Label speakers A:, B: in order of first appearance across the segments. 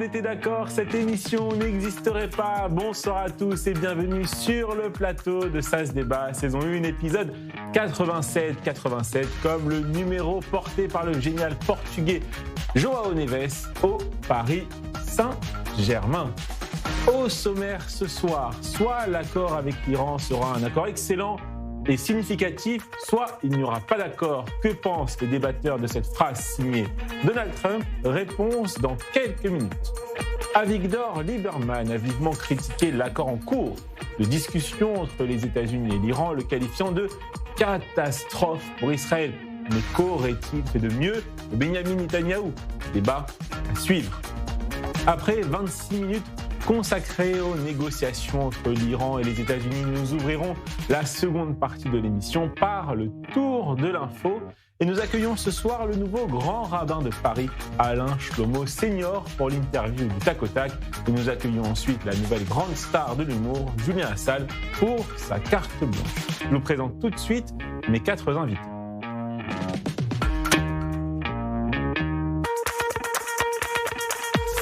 A: était d'accord, cette émission n'existerait pas. Bonsoir à tous et bienvenue sur le plateau de Ça se débat, saison 1, épisode 87, comme le numéro porté par le génial portugais João Neves au Paris Saint-Germain. Au sommaire ce soir, soit l'accord avec l'Iran sera un accord excellent et significatif, soit il n'y aura pas d'accord. Que pensent les débatteurs de cette phrase signée Donald Trump? Réponse dans quelques minutes. Avigdor Lieberman a vivement critiqué l'accord en cours de discussion entre les États-Unis et l'Iran, le qualifiant de catastrophe pour Israël. Mais qu'aurait-il fait de mieux que Benyamin Netanyahou? Débat à suivre. Après 26 minutes consacrées aux négociations entre l'Iran et les États-Unis, nous ouvrirons la seconde partie de l'émission par le tour de l'info. Et nous accueillons ce soir le nouveau grand rabbin de Paris, Alain Shlomo Senior, pour l'interview du tac au tac. Et nous accueillons ensuite la nouvelle grande star de l'humour, Julien Assal, pour sa carte blanche. Je vous présente tout de suite mes 4 invités.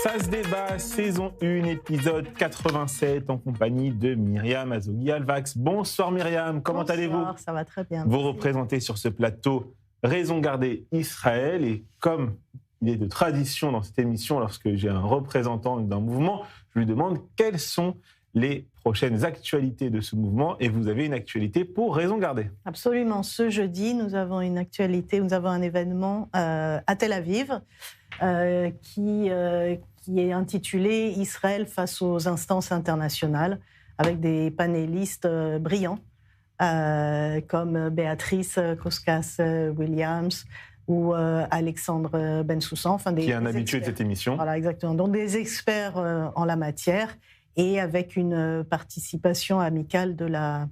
A: Ça se débat, saison 1, épisode 87, en compagnie de Myriam Azoghi-Alvax. Bonsoir Myriam, comment allez-vous?
B: Bonsoir, ça va très bien.
A: Vous représentez sur ce plateau Raison garder Israël, et comme il est de tradition dans cette émission, lorsque j'ai un représentant d'un mouvement, je lui demande quelles sont les prochaines actualités de ce mouvement, et vous avez une actualité pour Raison garder.
B: Absolument, ce jeudi, nous avons une actualité, nous avons un événement à Tel Aviv qui est intitulé « Israël face aux instances internationales » avec des panélistes brillants comme Béatrice Koskas-Williams ou Alexandre Bensoussan.
A: Qui est un habitué de cette émission.
B: Voilà, exactement. Donc des experts en la matière et avec une participation amicale de la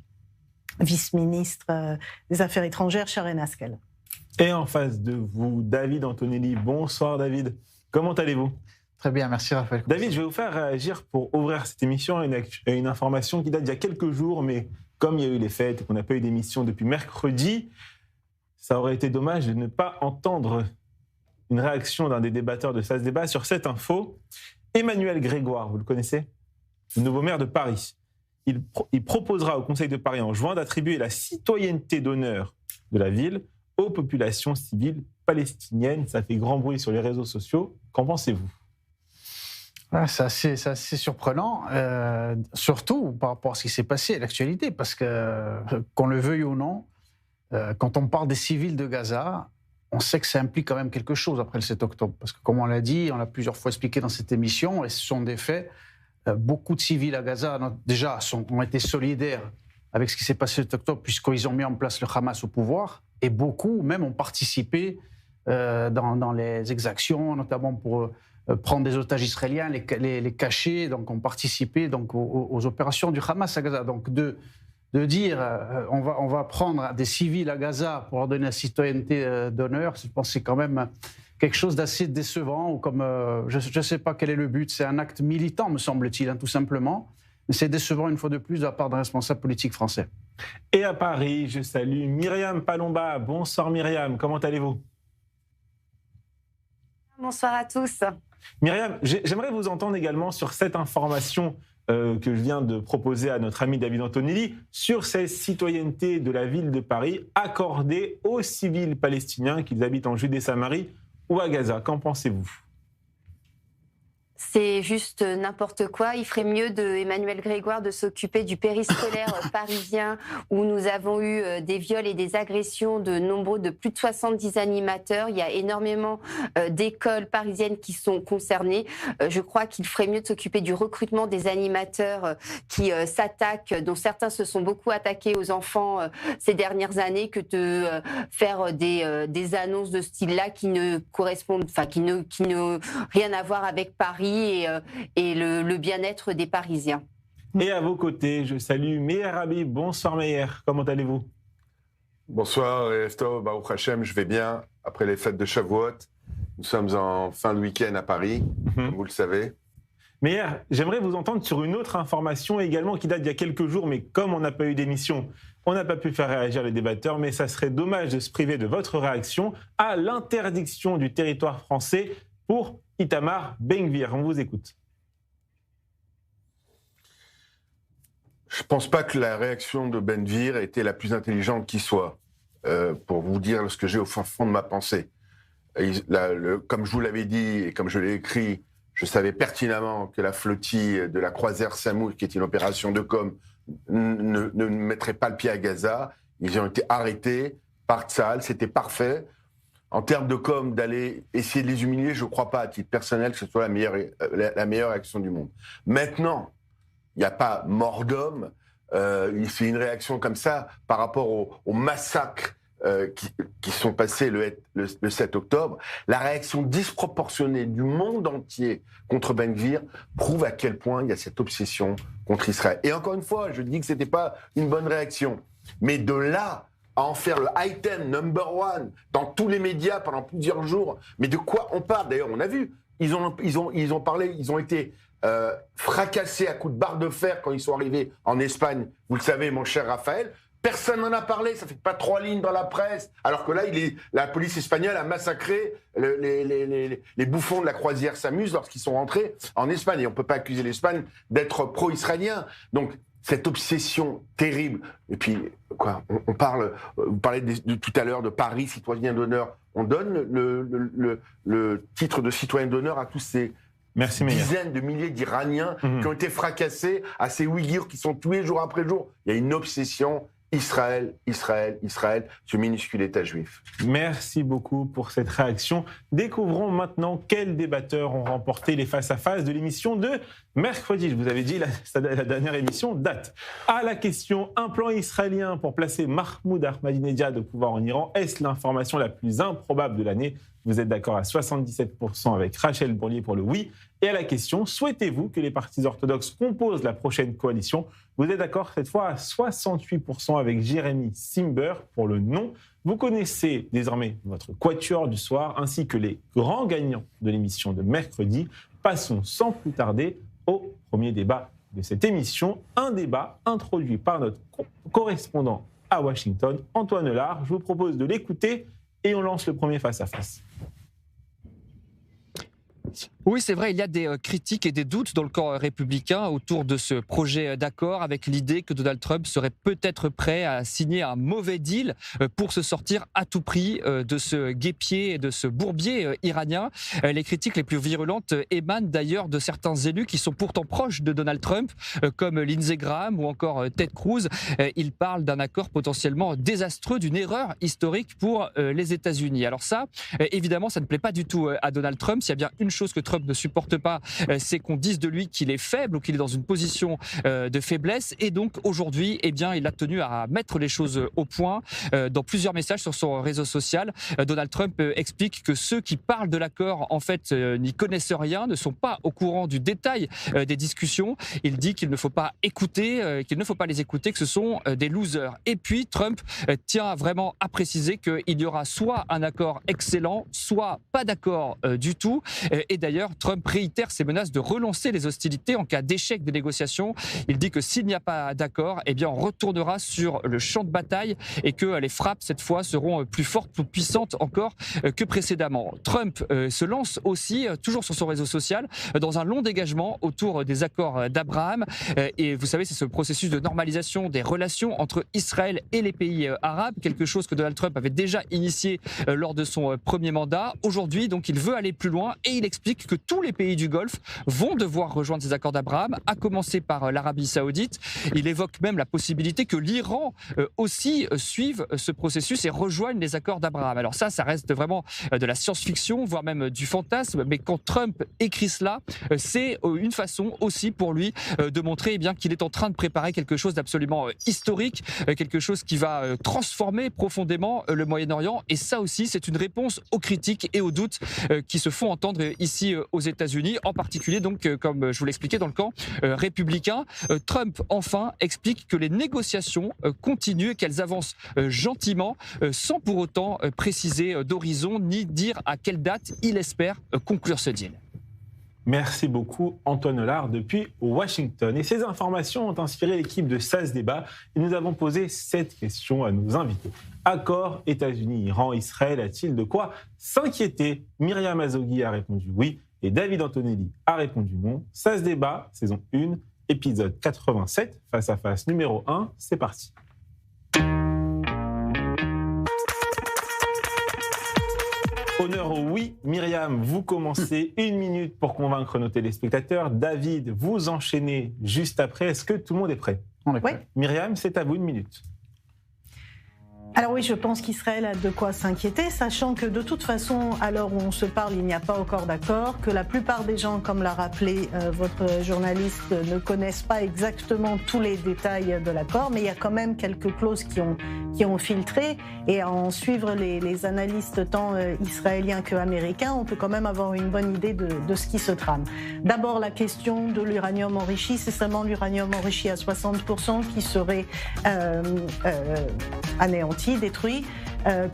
B: vice-ministre des Affaires étrangères, Sharon Haskel.
A: Et en face de vous, David Antonelli. Bonsoir David, comment allez-vous?
C: Très bien, merci Raphaël.
A: David, je vais vous faire réagir pour ouvrir cette émission à une information qui date d'il y a quelques jours, mais comme il y a eu les fêtes et qu'on n'a pas eu d'émission depuis mercredi, ça aurait été dommage de ne pas entendre une réaction d'un des débatteurs de Ça se débat sur cette info. Emmanuel Grégoire, vous le connaissez? Le nouveau maire de Paris. Il proposera au Conseil de Paris en juin d'attribuer la citoyenneté d'honneur de la ville aux populations civiles palestiniennes. Ça fait grand bruit sur les réseaux sociaux. Qu'en pensez-vous?
C: C'est assez surprenant, surtout par rapport à ce qui s'est passé à l'actualité, parce que, qu'on le veuille ou non, quand on parle des civils de Gaza, on sait que ça implique quand même quelque chose après le 7 octobre. Parce que comme on l'a dit, on l'a plusieurs fois expliqué dans cette émission, et ce sont des faits, beaucoup de civils à Gaza déjà ont été solidaires avec ce qui s'est passé le 7 octobre, puisqu'ils ont mis en place le Hamas au pouvoir, et beaucoup même ont participé dans les exactions, notamment pour prendre des otages israéliens, les cacher, donc ont participé donc, aux opérations du Hamas à Gaza. Donc de dire on va prendre des civils à Gaza pour leur donner la citoyenneté d'honneur, je pense que c'est quand même quelque chose d'assez décevant, ou comme je ne sais pas quel est le but, c'est un acte militant me semble-t-il, tout simplement, mais c'est décevant une fois de plus de la part d'un responsable politique français.
A: Et à Paris, je salue Myriam Palomba. Bonsoir Myriam, comment allez-vous?
D: Bonsoir à tous.
A: Myriam, j'aimerais vous entendre également sur cette information que je viens de proposer à notre ami David Antonelli sur cette citoyenneté de la ville de Paris accordée aux civils palestiniens, qu'ils habitent en Judée-Samarie ou à Gaza. Qu'en pensez-vous?
D: C'est juste n'importe quoi. Il ferait mieux de Emmanuel Grégoire de s'occuper du périscolaire parisien où nous avons eu des viols et des agressions de plus de 70 animateurs. Il y a énormément d'écoles parisiennes qui sont concernées. Je crois qu'il ferait mieux de s'occuper du recrutement des animateurs qui s'attaquent, dont certains se sont beaucoup attaqués aux enfants ces dernières années, que de faire des annonces de ce style-là qui ne correspondent, enfin qui ne rien à voir avec Paris et le bien-être des Parisiens.
A: Et à vos côtés, je salue Meir Habib. Bonsoir Meir, comment allez-vous?
E: Bonsoir Eftov, Baruch Hashem, je vais bien. Après les fêtes de Shavuot, nous sommes en fin de week-end à Paris, comme vous le savez.
A: Meir, j'aimerais vous entendre sur une autre information également qui date d'il y a quelques jours, mais comme on n'a pas eu d'émission, on n'a pas pu faire réagir les débatteurs, mais ça serait dommage de se priver de votre réaction à l'interdiction du territoire français pour Itamar Ben-Gvir. On vous écoute.
E: Je ne pense pas que la réaction de Ben-Gvir était la plus intelligente qui soit, pour vous dire ce que j'ai au fond de ma pensée. Comme je vous l'avais dit et comme je l'ai écrit, je savais pertinemment que la flottille de la croisière Samour, qui est une opération de com, ne mettrait pas le pied à Gaza. Ils ont été arrêtés par Tsahal, c'était parfait. En termes de com, d'aller essayer de les humilier, je ne crois pas, à titre personnel, que ce soit la meilleure action du monde. Maintenant, il n'y a pas mort d'homme. Il fait une réaction comme ça par rapport au massacre qui sont passés le 7 octobre. La réaction disproportionnée du monde entier contre Ben-Gvir prouve à quel point il y a cette obsession contre Israël. Et encore une fois, je dis que ce n'était pas une bonne réaction. Mais de là à en faire le item number one dans tous les médias pendant plusieurs jours, mais de quoi on parle? D'ailleurs, on a vu, ils ont parlé, ils ont été fracassés à coups de barre de fer quand ils sont arrivés en Espagne. Vous le savez, mon cher Raphaël. Personne n'en a parlé, ça fait pas 3 lignes dans la presse. Alors que là, la police espagnole a massacré les bouffons de la croisière s'amuse lorsqu'ils sont rentrés en Espagne. Et on peut pas accuser l'Espagne d'être pro-israélien. Donc, cette obsession terrible. Et puis, quoi, vous parlez tout à l'heure de Paris, citoyen d'honneur. On donne le titre de citoyen d'honneur à tous ces dizaines de milliers d'Iraniens qui ont été fracassés, à ces Ouïghours qui sont tués jour après jour. Il y a une obsession. Israël, ce minuscule État juif.
A: Merci beaucoup pour cette réaction. Découvrons maintenant quels débatteurs ont remporté les face-à-face de l'émission de mercredi. Je vous avais dit, la dernière émission date. À la question, un plan israélien pour placer Mahmoud Ahmadinejad au pouvoir en Iran, est-ce l'information la plus improbable de l'année? Vous êtes d'accord à 77% avec Rachel Bourlier pour le oui. Et à la question, souhaitez-vous que les partis orthodoxes composent la prochaine coalition? Vous êtes d'accord cette fois à 68% avec Jérémy Simber pour le non. Vous connaissez désormais votre quatuor du soir ainsi que les grands gagnants de l'émission de mercredi. Passons sans plus tarder au premier débat de cette émission. Un débat introduit par notre correspondant à Washington, Antoine Lard. Je vous propose de l'écouter et on lance le premier face-à-face.
F: Oui, c'est vrai, il y a des critiques et des doutes dans le camp républicain autour de ce projet d'accord, avec l'idée que Donald Trump serait peut-être prêt à signer un mauvais deal pour se sortir à tout prix de ce guêpier et de ce bourbier iranien. Les critiques les plus virulentes émanent d'ailleurs de certains élus qui sont pourtant proches de Donald Trump, comme Lindsey Graham ou encore Ted Cruz. Ils parlent d'un accord potentiellement désastreux, d'une erreur historique pour les États-Unis. Alors ça, évidemment, ça ne plaît pas du tout à Donald Trump. S'il y a bien une chose que Trump ne supporte pas, c'est qu'on dise de lui qu'il est faible ou qu'il est dans une position de faiblesse. Et donc aujourd'hui, eh bien, il a tenu à mettre les choses au point. Dans plusieurs messages sur son réseau social, Donald Trump explique que ceux qui parlent de l'accord, en fait, n'y connaissent rien, ne sont pas au courant du détail des discussions. Il dit qu'il ne faut pas écouter, qu'il ne faut pas les écouter, que ce sont des losers. Et puis Trump tient vraiment à préciser qu'il y aura soit un accord excellent, soit pas d'accord du tout. Et d'ailleurs, Trump réitère ses menaces de relancer les hostilités en cas d'échec des négociations. Il dit que s'il n'y a pas d'accord, eh bien, on retournera sur le champ de bataille et que les frappes, cette fois, seront plus fortes, plus puissantes encore que précédemment. Trump se lance aussi, toujours sur son réseau social, dans un long dégagement autour des accords d'Abraham. Et vous savez, c'est ce processus de normalisation des relations entre Israël et les pays arabes, quelque chose que Donald Trump avait déjà initié lors de son premier mandat. Aujourd'hui, donc, il veut aller plus loin et il explique que tous les pays du Golfe vont devoir rejoindre ces accords d'Abraham, à commencer par l'Arabie Saoudite. Il évoque même la possibilité que l'Iran aussi suive ce processus et rejoigne les accords d'Abraham. Alors ça reste vraiment de la science-fiction, voire même du fantasme, mais quand Trump écrit cela, c'est une façon aussi pour lui de montrer bien qu'il est en train de préparer quelque chose d'absolument historique, quelque chose qui va transformer profondément le Moyen-Orient. Et ça aussi, c'est une réponse aux critiques et aux doutes qui se font entendre ici aux États-Unis, en particulier donc comme je vous l'expliquais dans le camp républicain. Trump enfin explique que les négociations continuent et qu'elles avancent gentiment, sans pour autant préciser d'horizon ni dire à quelle date il espère conclure ce deal.
A: Merci beaucoup Antoine Hollard depuis Washington. Et ces informations ont inspiré l'équipe de SAS Débat et nous avons posé cette question à nos invités. Accord États-Unis-Iran, Israël a-t-il de quoi s'inquiéter? Myriam Azoghi a répondu oui et David Antonelli a répondu non. SAS Débat, saison 1, épisode 87, face à face numéro 1, c'est parti. Honneur au oui. Myriam, vous commencez 1 minute pour convaincre nos téléspectateurs. David, vous enchaînez juste après. Est-ce que tout le monde est prêt?
C: On est prêt.
A: Myriam, c'est à vous 1 minute.
B: Alors oui, je pense qu'Israël a de quoi s'inquiéter, sachant que de toute façon, à l'heure où on se parle, il n'y a pas encore d'accord, que la plupart des gens, comme l'a rappelé votre journaliste, ne connaissent pas exactement tous les détails de l'accord, mais il y a quand même quelques clauses qui ont filtré, et à en suivre les analystes tant israéliens qu'américains, on peut quand même avoir une bonne idée de ce qui se trame. D'abord, la question de l'uranium enrichi, c'est seulement l'uranium enrichi à 60% qui serait anéanti, détruit.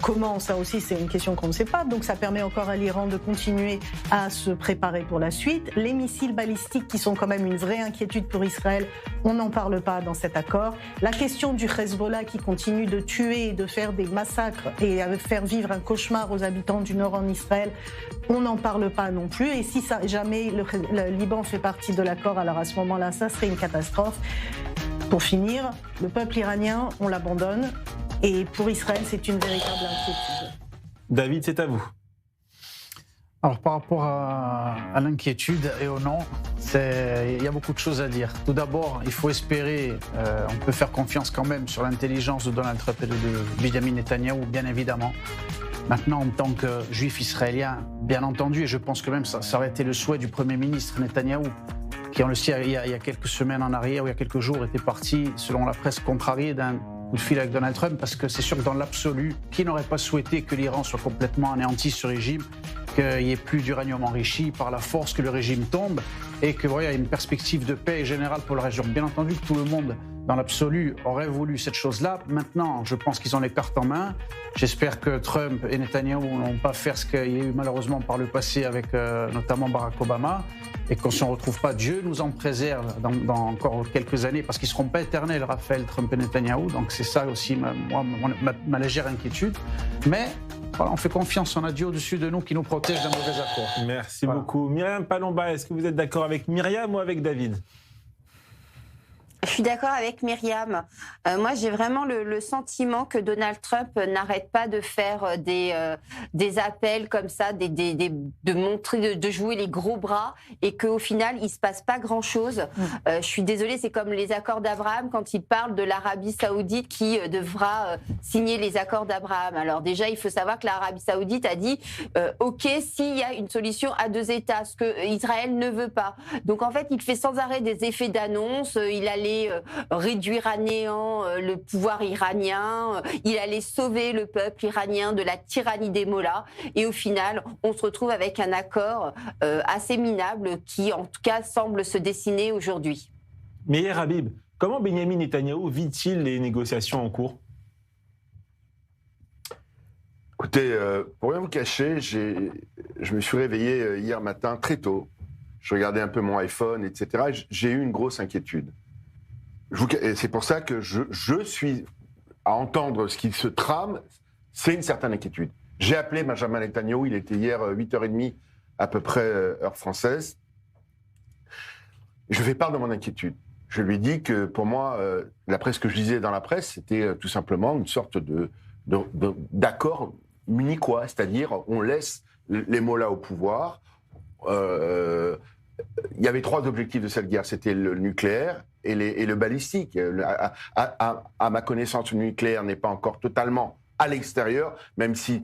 B: Comment, ça aussi c'est une question qu'on ne sait pas, donc ça permet encore à l'Iran de continuer à se préparer pour la suite. Les missiles balistiques qui sont quand même une vraie inquiétude pour Israël, on n'en parle pas dans cet accord. La question du Hezbollah qui continue de tuer et de faire des massacres et de faire vivre un cauchemar aux habitants du nord en Israël, on n'en parle pas non plus, et si jamais le Liban fait partie de l'accord, alors à ce moment-là ça serait une catastrophe. Pour finir, le peuple iranien, on l'abandonne. Et pour Israël, c'est une véritable inquiétude.
A: David, c'est à vous.
C: Alors par rapport à l'inquiétude et au non, il y a beaucoup de choses à dire. Tout d'abord, il faut espérer, on peut faire confiance quand même sur l'intelligence de Donald Trump et de Benjamin Netanyahou, bien évidemment. Maintenant, en tant que juif israélien, bien entendu, et je pense que même ça aurait été le souhait du Premier ministre Netanyahou, qui, on le sait, il y a quelques semaines en arrière, ou il y a quelques jours, était parti, selon la presse, contrarié d'un coup de fil avec Donald Trump, parce que c'est sûr que dans l'absolu, qui n'aurait pas souhaité que l'Iran soit complètement anéanti, ce régime, qu'il n'y ait plus d'uranium enrichi, par la force que le régime tombe, et que voilà, il y a une perspective de paix générale pour la région. Bien entendu que tout le monde, dans l'absolu, aurait voulu cette chose-là. Maintenant, je pense qu'ils ont les cartes en main. J'espère que Trump et Netanyahou n'ont pas fait ce qu'il y a eu malheureusement par le passé avec notamment Barack Obama, et qu'on ne se retrouve pas, Dieu nous en préserve dans encore quelques années, parce qu'ils ne seront pas éternels, Raphaël, Trump et Netanyahou. Donc c'est ça aussi ma légère inquiétude. Mais voilà, on fait confiance, on a Dieu au-dessus de nous qui nous protège d'un mauvais accord.
A: Merci beaucoup. Myriam Palomba, est-ce que vous êtes d'accord avec Myriam ou avec David?
D: Je suis d'accord avec Myriam. Moi, j'ai vraiment le sentiment que Donald Trump n'arrête pas de faire des appels comme ça, de montrer, de jouer les gros bras, et qu'au final, il se passe pas grand-chose. Je suis désolée, c'est comme les accords d'Abraham quand il parle de l'Arabie Saoudite qui devra signer les accords d'Abraham. Alors déjà, il faut savoir que l'Arabie Saoudite a dit OK s'il y a une solution à 2 États, ce que Israël ne veut pas. Donc en fait, il fait sans arrêt des effets d'annonce. Il allait réduire à néant le pouvoir iranien, il allait sauver le peuple iranien de la tyrannie des mollahs, et au final, on se retrouve avec un accord assez minable qui, en tout cas, semble se dessiner aujourd'hui.
A: Meir Habib, comment Benjamin Netanyahou vit-il les négociations en cours?
E: Écoutez, pour rien vous cacher, je me suis réveillé hier matin très tôt. Je regardais un peu mon iPhone, etc. J'ai eu une grosse inquiétude. Et c'est pour ça que je suis à entendre ce qui se trame, c'est une certaine inquiétude. J'ai appelé Benjamin Netanyahou, il était hier 8h30 à peu près, heure française. Je fais part de mon inquiétude. Je lui dis que pour moi, d'après ce que je lisais dans la presse, c'était tout simplement une sorte d'accord munichois, c'est-à-dire on laisse les mollahs au pouvoir. Il y avait 3 objectifs de cette guerre, c'était le nucléaire et le balistique. À ma connaissance, le nucléaire n'est pas encore totalement à l'extérieur, même si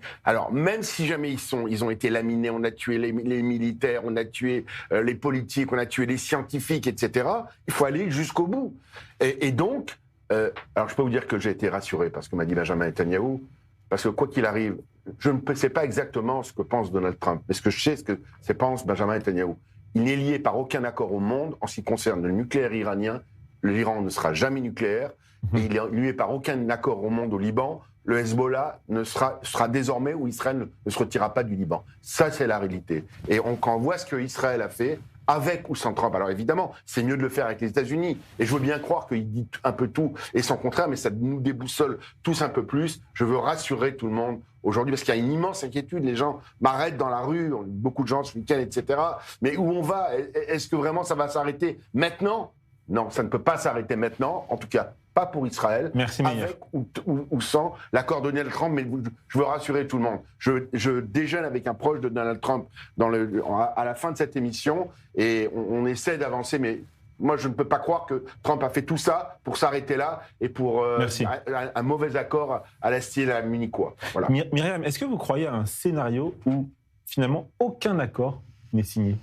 E: jamais ils ont été laminés, on a tué les militaires, on a tué les politiques, on a tué les scientifiques, etc. Il faut aller jusqu'au bout. Et donc, alors je peux vous dire que j'ai été rassuré parce que m'a dit Benjamin Netanyahou, parce que quoi qu'il arrive, je ne sais pas exactement ce que pense Donald Trump, mais ce que je sais, ce que pense Benjamin Netanyahou. Il n'est lié par aucun accord au monde en ce qui concerne le nucléaire iranien. L'Iran ne sera jamais nucléaire. Et il est lié par aucun accord au monde au Liban. Le Hezbollah sera désormais où Israël ne se retirera pas du Liban. Ça, c'est la réalité. Et quand on voit ce qu'Israël a fait avec ou sans Trump. Alors évidemment, c'est mieux de le faire avec les États-Unis. Et je veux bien croire qu'il dit un peu tout et son contraire, mais ça nous déboussole tous un peu plus. Je veux rassurer tout le monde aujourd'hui, parce qu'il y a une immense inquiétude. Les gens m'arrêtent dans la rue, beaucoup de gens ce week-end, etc. Mais où on va? Est-ce que vraiment ça va s'arrêter maintenant? Non, ça ne peut pas s'arrêter maintenant, en tout cas pas pour Israël.
A: Merci, Meir.
E: Avec ou sans l'accord de Donald Trump, mais je veux rassurer tout le monde. Je déjeune avec un proche de Donald Trump à la fin de cette émission, et on essaie d'avancer, mais moi je ne peux pas croire que Trump a fait tout ça pour s'arrêter là et pour un mauvais accord à la style à munichois. Voilà.
A: Myriam, est-ce que vous croyez à un scénario où finalement aucun accord n'est signé?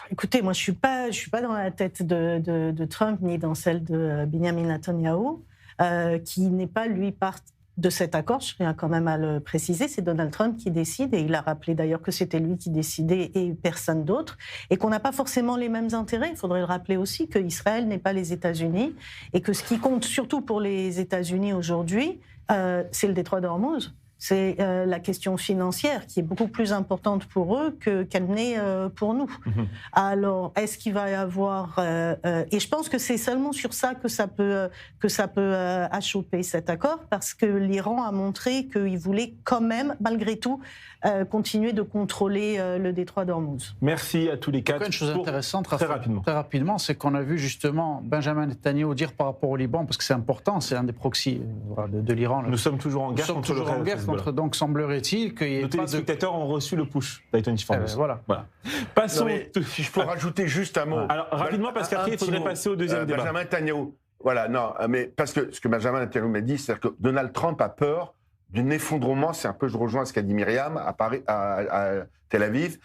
B: Écoutez, moi je suis pas dans la tête de Trump ni dans celle de Benjamin Netanyahu, qui n'est pas lui part de cet accord. Je tiens quand même à le préciser, c'est Donald Trump qui décide, et il a rappelé d'ailleurs que c'était lui qui décidait et personne d'autre, et qu'on n'a pas forcément les mêmes intérêts. Il faudrait le rappeler aussi que Israël n'est pas les États-Unis, et que ce qui compte surtout pour les États-Unis aujourd'hui, c'est le détroit d'Ormuz. C'est la question financière qui est beaucoup plus importante pour eux qu'elle n'est pour nous. Alors, est-ce qu'il va y avoir... et je pense que c'est seulement sur ça que ça peut achoper cet accord, parce que l'Iran a montré qu'il voulait quand même, malgré tout, continuer de contrôler le détroit d'Ormuz.
A: Merci à tous les quatre.
C: Une chose intéressante,
A: très rapidement,
C: c'est qu'on a vu justement Benjamin Netanyahu dire par rapport au Liban, parce que c'est important, c'est un des proxys de l'Iran.
A: Nous sommes toujours en guerre contre le reste.
C: Donc semblerait-il qu'il y ait
A: nos téléspectateurs ont reçu le push d'Iton Formus.
C: Voilà.
A: Passons.
E: Si je peux rajouter juste un mot.
A: Alors rapidement, parce qu'après il faudrait passer au deuxième débat.
E: Benjamin Netanyahu. Voilà, non, mais parce que ce que Benjamin Netanyahu m'a dit, c'est que Donald Trump a peur d'un effondrement. C'est un peu, je rejoins ce qu'a dit Myriam à Paris, à Tel Aviv.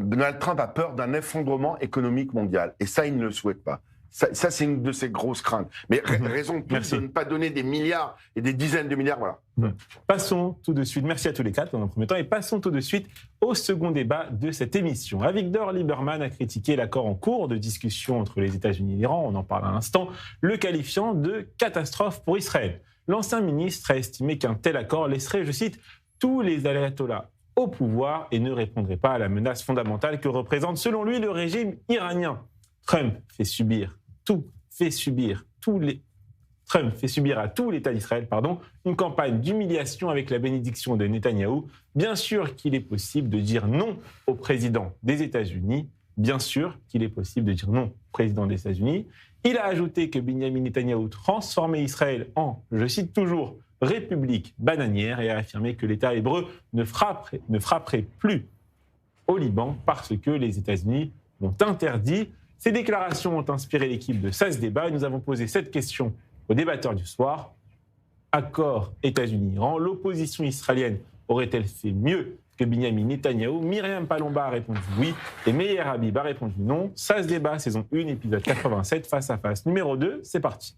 E: Donald Trump a peur d'un effondrement économique mondial, et ça, il ne le souhaite pas. Ça, c'est une de ses grosses craintes. Mais raison de plus de ne pas donner des milliards et des dizaines de milliards, voilà.
A: Passons tout de suite, merci à tous les quatre dans un premier temps, et passons tout de suite au second débat de cette émission. Avigdor Lieberman a critiqué l'accord en cours de discussion entre les États-Unis et l'Iran, on en parle à l'instant, le qualifiant de catastrophe pour Israël. L'ancien ministre a estimé qu'un tel accord laisserait, je cite, tous les ayatollahs au pouvoir et ne répondrait pas à la menace fondamentale que représente, selon lui, le régime iranien. Trump fait subir à tout l'État d'Israël, une campagne d'humiliation avec la bénédiction de Netanyahou. Bien sûr qu'il est possible de dire non au président des États-Unis. Bien sûr qu'il est possible de dire non au président des États-Unis. Il a ajouté que Benjamin Netanyahou transformait Israël en, je cite toujours, république bananière, et a affirmé que l'État hébreu ne frapperait plus au Liban parce que les États-Unis l'ont interdit. Ces déclarations ont inspiré l'équipe de Ça se débat, et nous avons posé cette question aux débatteurs du soir. Accord États-Unis-Iran, l'opposition israélienne aurait-elle fait mieux que Benjamin Netanyahou? Myriam Palomba a répondu oui, et Meir Habib a répondu non. Ça se débat, saison 1, épisode 87, face à face numéro 2, c'est parti.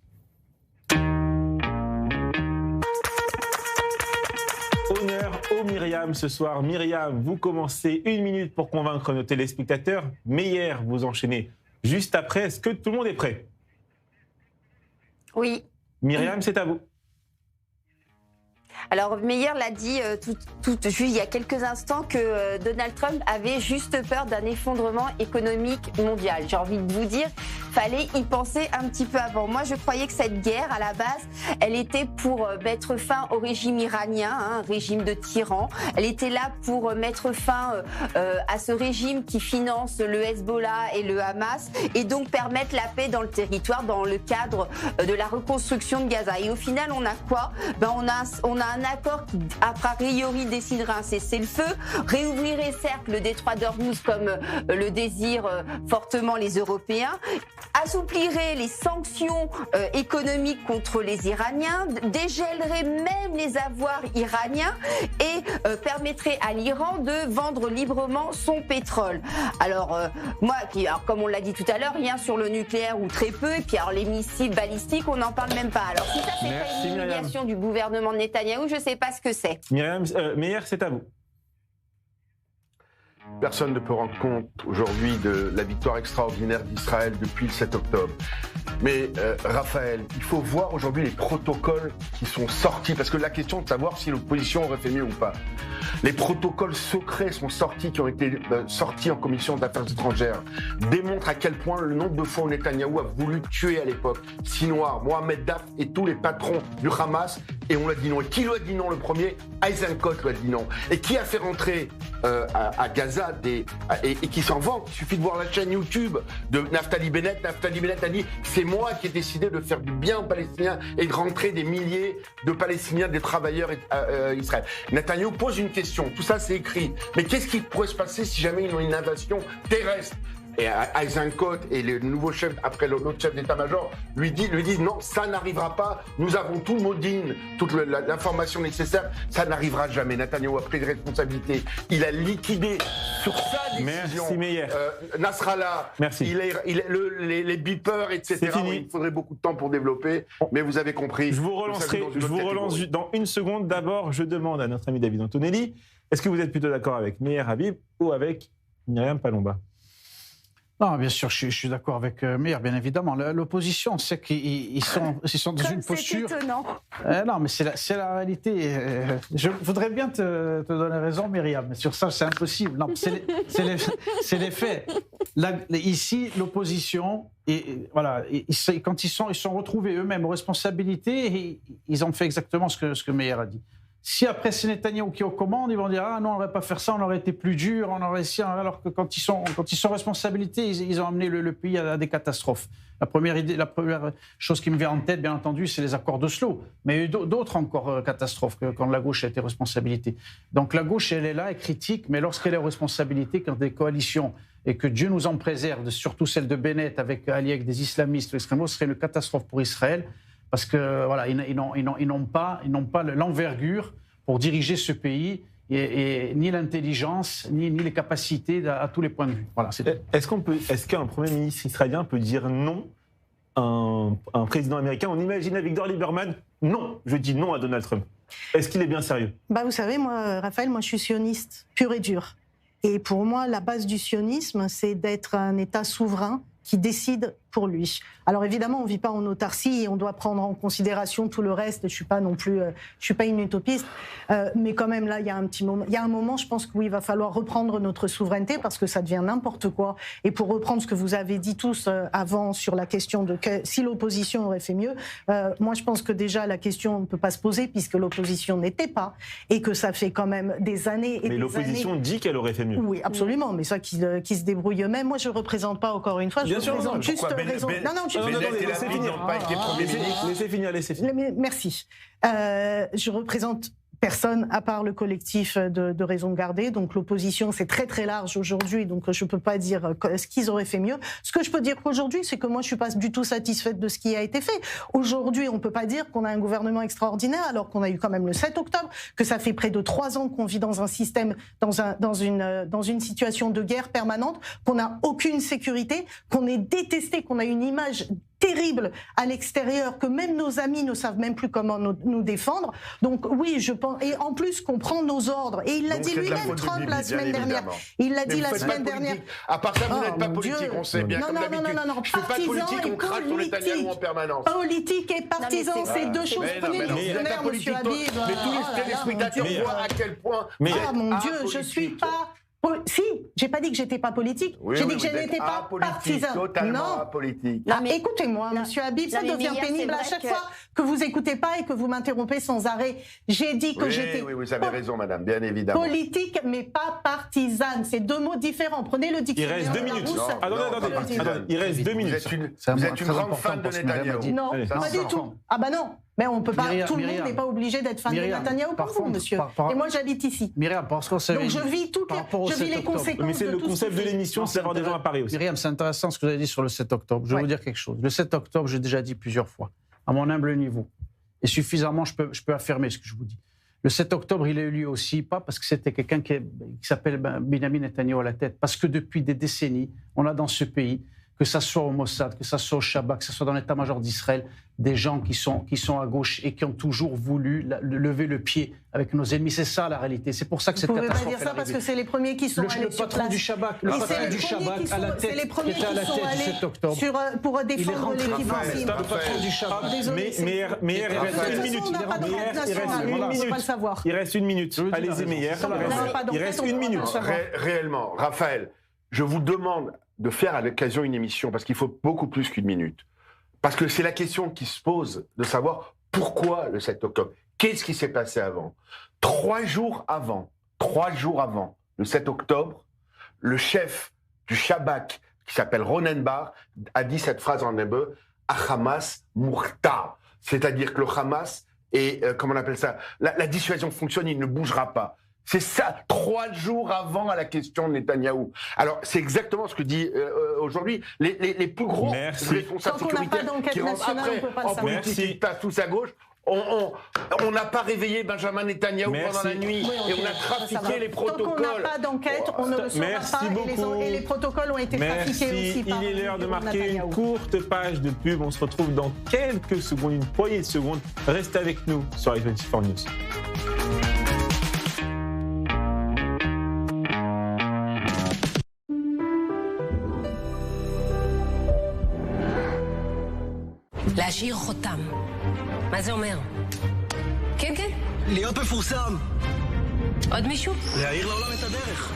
A: Honneur au Myriam ce soir. Myriam, vous commencez 1 minute pour convaincre nos téléspectateurs. Meir, vous enchaînez juste après. Est-ce que tout le monde est prêt?
D: Oui.
A: Myriam, c'est à vous.
D: Alors, Meir l'a dit juste il y a quelques instants que Donald Trump avait juste peur d'un effondrement économique mondial. J'ai envie de vous dire, fallait y penser un petit peu avant. Moi, je croyais que cette guerre, à la base, elle était pour mettre fin au régime iranien, un régime de tyran. Elle était là pour mettre fin à ce régime qui finance le Hezbollah et le Hamas, et donc permettre la paix dans le territoire dans le cadre de la reconstruction de Gaza. Et au final, on a quoi? On a un accord qui, a priori, décidera un cessez-le-feu, réouvrirait certes le détroit d'Ormuz comme le désirent fortement les Européens, assouplirait les sanctions économiques contre les Iraniens, dégèlerait même les avoirs iraniens et permettrait à l'Iran de vendre librement son pétrole. Alors, comme on l'a dit tout à l'heure, rien sur le nucléaire ou très peu, et puis alors les missiles balistiques, on n'en parle même pas. Alors si ça, c'est pas une humiliation du gouvernement de Netanyahou, je ne sais pas ce que c'est.
A: Myriam, Meir, c'est à vous.
E: personne ne peut rendre compte aujourd'hui de la victoire extraordinaire d'Israël depuis le 7 octobre. Mais Raphaël, il faut voir aujourd'hui les protocoles qui sont sortis, parce que la question de savoir si l'opposition aurait fait mieux ou pas. Les protocoles secrets sont sortis, qui ont été sortis en commission d'affaires étrangères, démontrent à quel point le nombre de fois où Netanyahou a voulu tuer à l'époque Sinwar, Mohamed Daf et tous les patrons du Hamas, et on lui a dit non. Et qui lui a dit non le premier? Eisenkot lui a dit non. Et qui a fait rentrer à Gaza et qui s'en vante? Il suffit de voir la chaîne YouTube de Naftali Bennett. Naftali Bennett a dit « C'est moi qui ai décidé de faire du bien aux Palestiniens et de rentrer des milliers de Palestiniens, des travailleurs israéliens. » Netanyahou pose une question. Tout ça, c'est écrit. Mais qu'est-ce qui pourrait se passer si jamais ils ont une invasion terrestre? Et Eisenkot et le nouveau chef, après l'autre chef d'état-major, lui disent non, ça n'arrivera pas. Nous avons tout le modine, toute l'information nécessaire. Ça n'arrivera jamais. Netanyahou a pris des responsabilités. Il a liquidé sur sa décision.
A: Merci Meyer.
E: Nasrallah.
A: Merci.
E: Les beepers, etc. Il faudrait beaucoup de temps pour développer, mais vous avez compris.
A: Je vous relance dans une seconde. D'abord, je demande à notre ami David Antonelli, est-ce que vous êtes plutôt d'accord avec Meyer Habib ou avec Myriam Palomba?
C: Non, bien sûr, je suis d'accord avec Meir, bien évidemment. L'opposition, c'est qu'ils sont dans une posture.
B: C'est étonnant.
C: Non, mais c'est la réalité. Je voudrais bien te donner raison, Myriam, mais sur ça, c'est impossible. Non, c'est les faits. Là, ici, l'opposition, voilà, quand ils sont retrouvés eux-mêmes aux responsabilités, ils ont fait exactement ce que Meir a dit. Si après c'est Netanyahou qui est aux commandes, ils vont dire ah non, on n'aurait pas faire ça, on aurait été plus dur, on aurait essayé. Alors que quand ils sont en responsabilité, ils ont amené le pays à des catastrophes. La première chose qui me vient en tête, bien entendu, c'est les accords d'Oslo. Mais il y a eu d'autres encore catastrophes quand la gauche a été responsabilité. Donc la gauche, elle est là, elle critique, mais lorsqu'elle est aux responsabilités, quand des coalitions et que Dieu nous en préserve, surtout celle de Bennett alliée avec des islamistes ou extrémistes, ce serait une catastrophe pour Israël. Parce que voilà, ils n'ont pas l'envergure pour diriger ce pays et ni l'intelligence ni les capacités à tous les points de vue. Voilà,
A: est-ce qu'un Premier ministre israélien peut dire non à un président américain? On imagine Avigdor Lieberman, non, je dis non à Donald Trump. Est-ce qu'il est bien sérieux?
B: Vous savez, moi, Raphaël, je suis sioniste pur et dur. Et pour moi, la base du sionisme, c'est d'être un État souverain qui décide pour lui. Alors évidemment, on ne vit pas en autarcie et on doit prendre en considération tout le reste. Je suis pas non plus, je suis pas une utopiste, mais quand même là, il y a un moment, je pense que oui, il va falloir reprendre notre souveraineté parce que ça devient n'importe quoi. Et pour reprendre ce que vous avez dit tous avant sur la question de si l'opposition aurait fait mieux, moi je pense que déjà la question ne peut pas se poser puisque l'opposition n'était pas et que ça fait quand même des années et des années.
A: Mais l'opposition dit qu'elle aurait fait mieux.
B: Oui, absolument, mais ça qui se débrouille eux-mêmes. Moi, je ne représente pas encore une fois. Je représente juste raison.
A: Laissez finir.
B: Merci. Je représente personne à part le collectif de Raison de Garder. Donc l'opposition, c'est très très large aujourd'hui, donc je ne peux pas dire ce qu'ils auraient fait mieux. Ce que je peux dire qu'aujourd'hui, c'est que moi je ne suis pas du tout satisfaite de ce qui a été fait. Aujourd'hui, on ne peut pas dire qu'on a un gouvernement extraordinaire alors qu'on a eu quand même le 7 octobre, que ça fait près de 3 ans qu'on vit dans un système, dans une situation de guerre permanente, qu'on n'a aucune sécurité, qu'on est détesté, qu'on a une image terrible à l'extérieur, que même nos amis ne savent même plus comment nous défendre. Donc oui, je pense, et en plus qu'on prend nos ordres. Et il l'a dit lui-même, Trump, la semaine dernière. Il l'a dit la semaine dernière.
E: À part ça, vous n'êtes pas politique, on sait bien. Comme d'habitude.
B: Non,
E: je fais pas de politique, on crache sur Netanyahou en permanence.
B: Politique et partisan, c'est deux choses. Prenez le dictionnaire, monsieur Habib.
E: Mais tous les téléspectateurs voient à quel point.
B: Ah mon Dieu, je suis pas. Si, j'ai pas dit que j'étais pas politique, j'ai dit que je n'étais pas partisane.
E: Totalement apolitique.
B: Écoutez-moi, monsieur Habib, ça devient pénible à chaque fois que vous écoutez pas et que vous m'interrompez sans arrêt. J'ai dit que j'étais.
E: Oui, vous avez raison, madame, bien évidemment.
B: Politique, mais pas partisane. C'est deux mots différents. Prenez le dictionnaire.
A: Il reste 2 minutes. Attendez, il reste 2 minutes.
E: Vous êtes une grande fan de Netanyahou.
B: Non, pas du tout. Ah bah non. Mais on peut pas. Tout le monde n'est pas obligé d'être fan de Netanyahou pour vous, monsieur. Et moi, j'habite ici.
C: Myriam, parce qu'on savait.
B: Donc je vis les conséquences.
A: Mais c'est le concept de l'émission, c'est d'avoir des gens à Paris aussi.
C: Myriam, c'est intéressant ce que vous avez dit sur le 7 octobre. Je vais vous dire quelque chose. Le 7 octobre, j'ai déjà dit plusieurs fois, à mon humble niveau, et suffisamment, je peux affirmer ce que je vous dis. Le 7 octobre, il a eu lieu aussi, pas parce que c'était quelqu'un qui s'appelle Benyamin Netanyahou à la tête, parce que depuis des décennies, on a dans ce pays que ça soit au Mossad, que ça soit au Shabak, que ça soit dans l'état-major d'Israël, des gens qui sont à gauche et qui ont toujours voulu lever le pied avec nos ennemis. C'est ça la réalité. C'est pour ça que cette catastrophe est arrivée.
B: Vous pouvez pas dire ça parce que c'est les premiers qui sont allés sur place.
C: Du Shabak, le patron du Shabak à la tête,
B: c'est les premiers qui
C: à la
B: sont
C: tête du 7 octobre.
B: pour défendre l'équipe
C: Le patron du Shabak.
A: Mais il reste une minute. Il reste une minute. Allez-y, Meir. Il reste une minute.
E: Réellement, Raphaël, je vous demande de faire à l'occasion une émission, parce qu'il faut beaucoup plus qu'une minute. Parce que c'est la question qui se pose, de savoir pourquoi le 7 octobre. Qu'est-ce qui s'est passé avant ? 3 jours avant, le 7 octobre, le chef du Shabak, qui s'appelle Ronen Bar, a dit cette phrase en hébreu, « Hamas Murta ». C'est-à-dire que le Hamas, comment on appelle ça, la dissuasion fonctionne, il ne bougera pas. C'est ça, 3 jours avant à la question de Netanyahou. Alors, c'est exactement ce que dit aujourd'hui les plus gros responsables sécuritaires qui rentrent après en politique, qui passent tous à gauche. On n'a pas réveillé Benjamin Netanyahou pendant la nuit et on a trafiqué les protocoles.
B: Tant qu'on n'a pas d'enquête, on ne le saura pas et les protocoles ont été trafiqués aussi par
A: Il est l'heure de marquer une courte page de pub. On se retrouve dans quelques secondes, une poignée de secondes. Restez avec nous sur i24 News.
G: להשאיר חותם. מה זה אומר? כן, כן.
H: להיות מפורסם.
G: עוד מישהו?
H: להאיר לעולם את הדרך.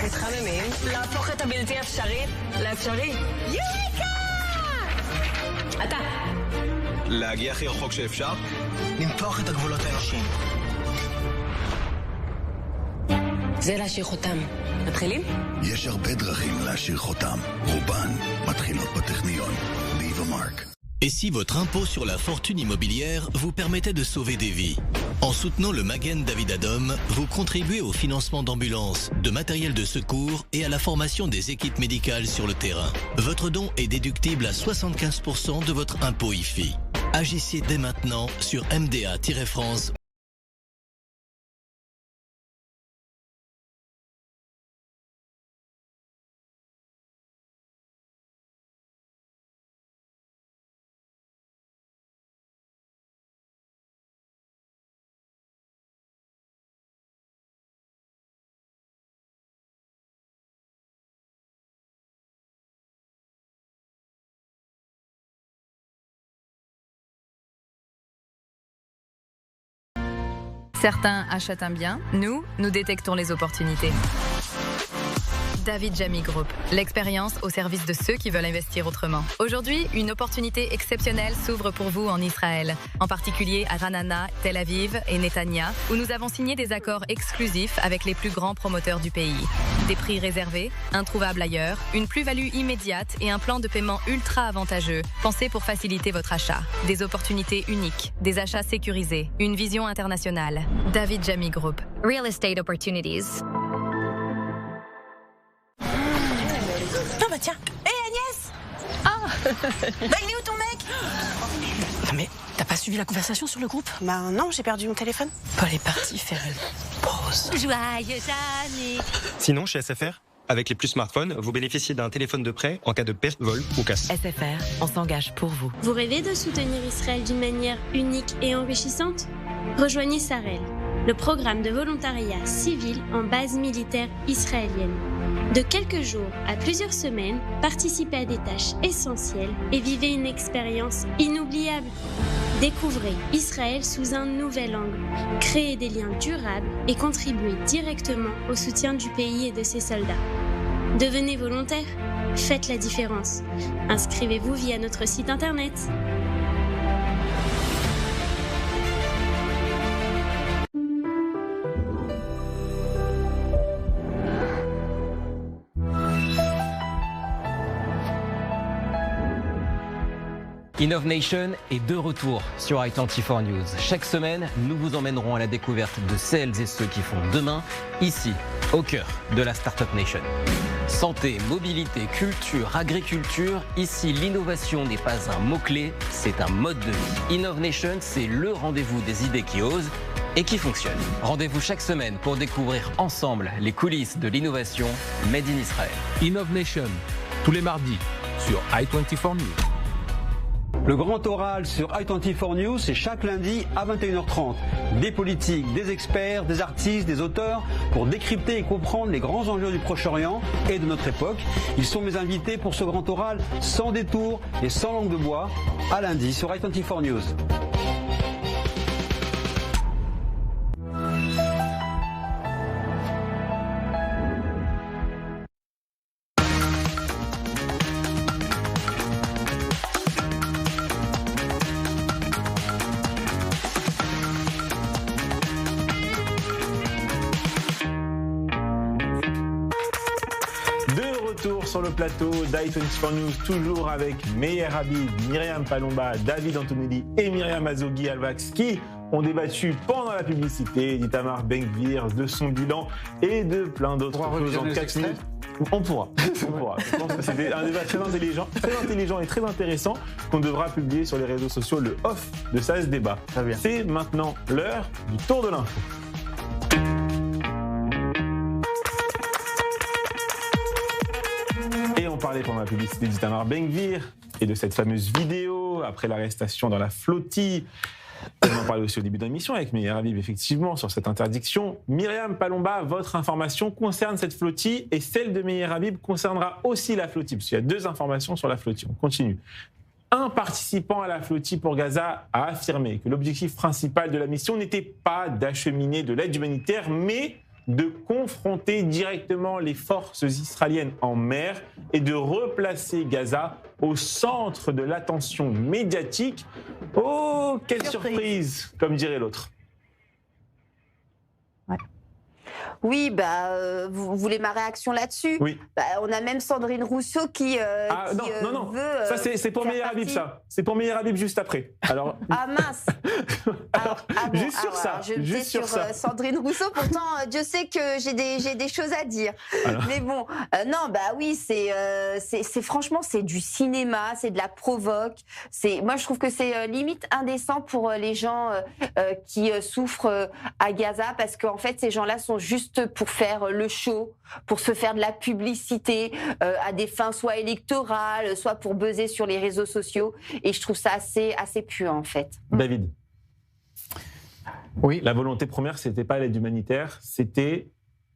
G: מתחממים. להפוך את הבלתי אפשרי לאפשרי. יוריקה! אתה.
H: להגיע הכי רחוק שאפשר. למתוח את הגבולות האנושיים.
G: זה להשאיר חותם. מתחילים?
I: יש הרבה דרכים להשאיר חותם. רובן מתחילות בטכניון. Leave a mark.
J: Et si votre impôt sur la fortune immobilière vous permettait de sauver des vies? En soutenant le Magen David Adom, vous contribuez au financement d'ambulances, de matériel de secours et à la formation des équipes médicales sur le terrain. Votre don est déductible à 75% de votre impôt IFI. Agissez dès maintenant sur MDA-France.
K: Certains achètent un bien, nous détectons les opportunités. David Jamy Group, l'expérience au service de ceux qui veulent investir autrement. Aujourd'hui, une opportunité exceptionnelle s'ouvre pour vous en Israël, en particulier à Ranana, Tel Aviv et Netanya, où nous avons signé des accords exclusifs avec les plus grands promoteurs du pays. Des prix réservés, introuvables ailleurs, une plus-value immédiate et un plan de paiement ultra avantageux, pensé pour faciliter votre achat. Des opportunités uniques, des achats sécurisés, une vision internationale. David Jamy Group.
L: Real Estate Opportunities.
G: Non bah tiens. Hé Agnès! Ah! Bah il est où ton mec? Ah mais t'as pas suivi la conversation sur le groupe? Bah non, j'ai perdu mon téléphone. Paul est parti faire une pause.
L: Joyeux année!
M: Sinon, chez SFR, avec les plus smartphones, vous bénéficiez d'un téléphone de prêt en cas de perte, vol ou casse.
K: SFR, on s'engage pour vous.
N: Vous rêvez de soutenir Israël d'une manière unique et enrichissante? Rejoignez Sarel, le programme de volontariat civil en base militaire israélienne. De quelques jours à plusieurs semaines, participez à des tâches essentielles et vivez une expérience inoubliable. Découvrez Israël sous un nouvel angle, créez des liens durables et contribuez directement au soutien du pays et de ses soldats. Devenez volontaire, faites la différence. Inscrivez-vous via notre site internet.
O: Innovation est de retour sur i24 News. Chaque semaine, nous vous emmènerons à la découverte de celles et ceux qui font demain, ici, au cœur de la Startup Nation. Santé, mobilité, culture, agriculture, ici l'innovation n'est pas un mot-clé, c'est un mode de vie. Innovation, c'est le rendez-vous des idées qui osent et qui fonctionnent. Rendez-vous chaque semaine pour découvrir ensemble les coulisses de l'innovation Made in Israël.
P: Innovation, tous les mardis sur i24 News.
Q: Le grand oral sur i24 News, c'est chaque lundi à 21h30. Des politiques, des experts, des artistes, des auteurs, pour décrypter et comprendre les grands enjeux du Proche-Orient et de notre époque. Ils sont mes invités pour ce grand oral sans détour et sans langue de bois, à lundi sur i24 News.
A: Sur le plateau d'i24 News, toujours avec Meir Habib, Myriam Palomba, David Antonelli et Myriam Azoghi Alvax qui ont débattu pendant la publicité d'Itamar Ben-Gvir, de son bilan et de plein d'autres choses en 4 minutes. On pourra. Je pense que c'est un débat très intelligent et très intéressant qu'on devra publier sur les réseaux sociaux, le off de ça se débat. C'est maintenant l'heure du tour de l'info. On parlait pendant la publicité d'Itamar Ben-Gvir et de cette fameuse vidéo après l'arrestation dans la flottille. On en parlait aussi au début de l'émission avec Meir Habib, effectivement, sur cette interdiction. Myriam Palomba, votre information concerne cette flottille et celle de Meir Habib concernera aussi la flottille, parce qu'il y a 2 informations sur la flottille. On continue. Un participant à la flottille pour Gaza a affirmé que l'objectif principal de la mission n'était pas d'acheminer de l'aide humanitaire, mais de confronter directement les forces israéliennes en mer et de replacer Gaza au centre de l'attention médiatique. Oh, quelle surprise, comme dirait l'autre.
D: Oui, vous voulez ma réaction là-dessus?
A: Oui.
D: On a même Sandrine Rousseau qui
A: non.
D: veut...
A: Ça, c'est pour Meir Habib, ça. C'est pour Meir Habib juste après. Alors...
D: Ah mince.
A: Juste sur ça.
D: Je me tais sur Sandrine Rousseau, pourtant Dieu sait que j'ai des choses à dire. Alors. Mais bon, oui, c'est franchement, c'est du cinéma, c'est de la provoque. Moi, je trouve que c'est limite indécent pour les gens qui souffrent à Gaza, parce qu'en fait, ces gens-là sont juste pour faire le show, pour se faire de la publicité à des fins soit électorales, soit pour buzzer sur les réseaux sociaux. Et je trouve ça assez puant, en fait.
A: David.
C: Oui.
A: La volonté première, c'était pas l'aide humanitaire, c'était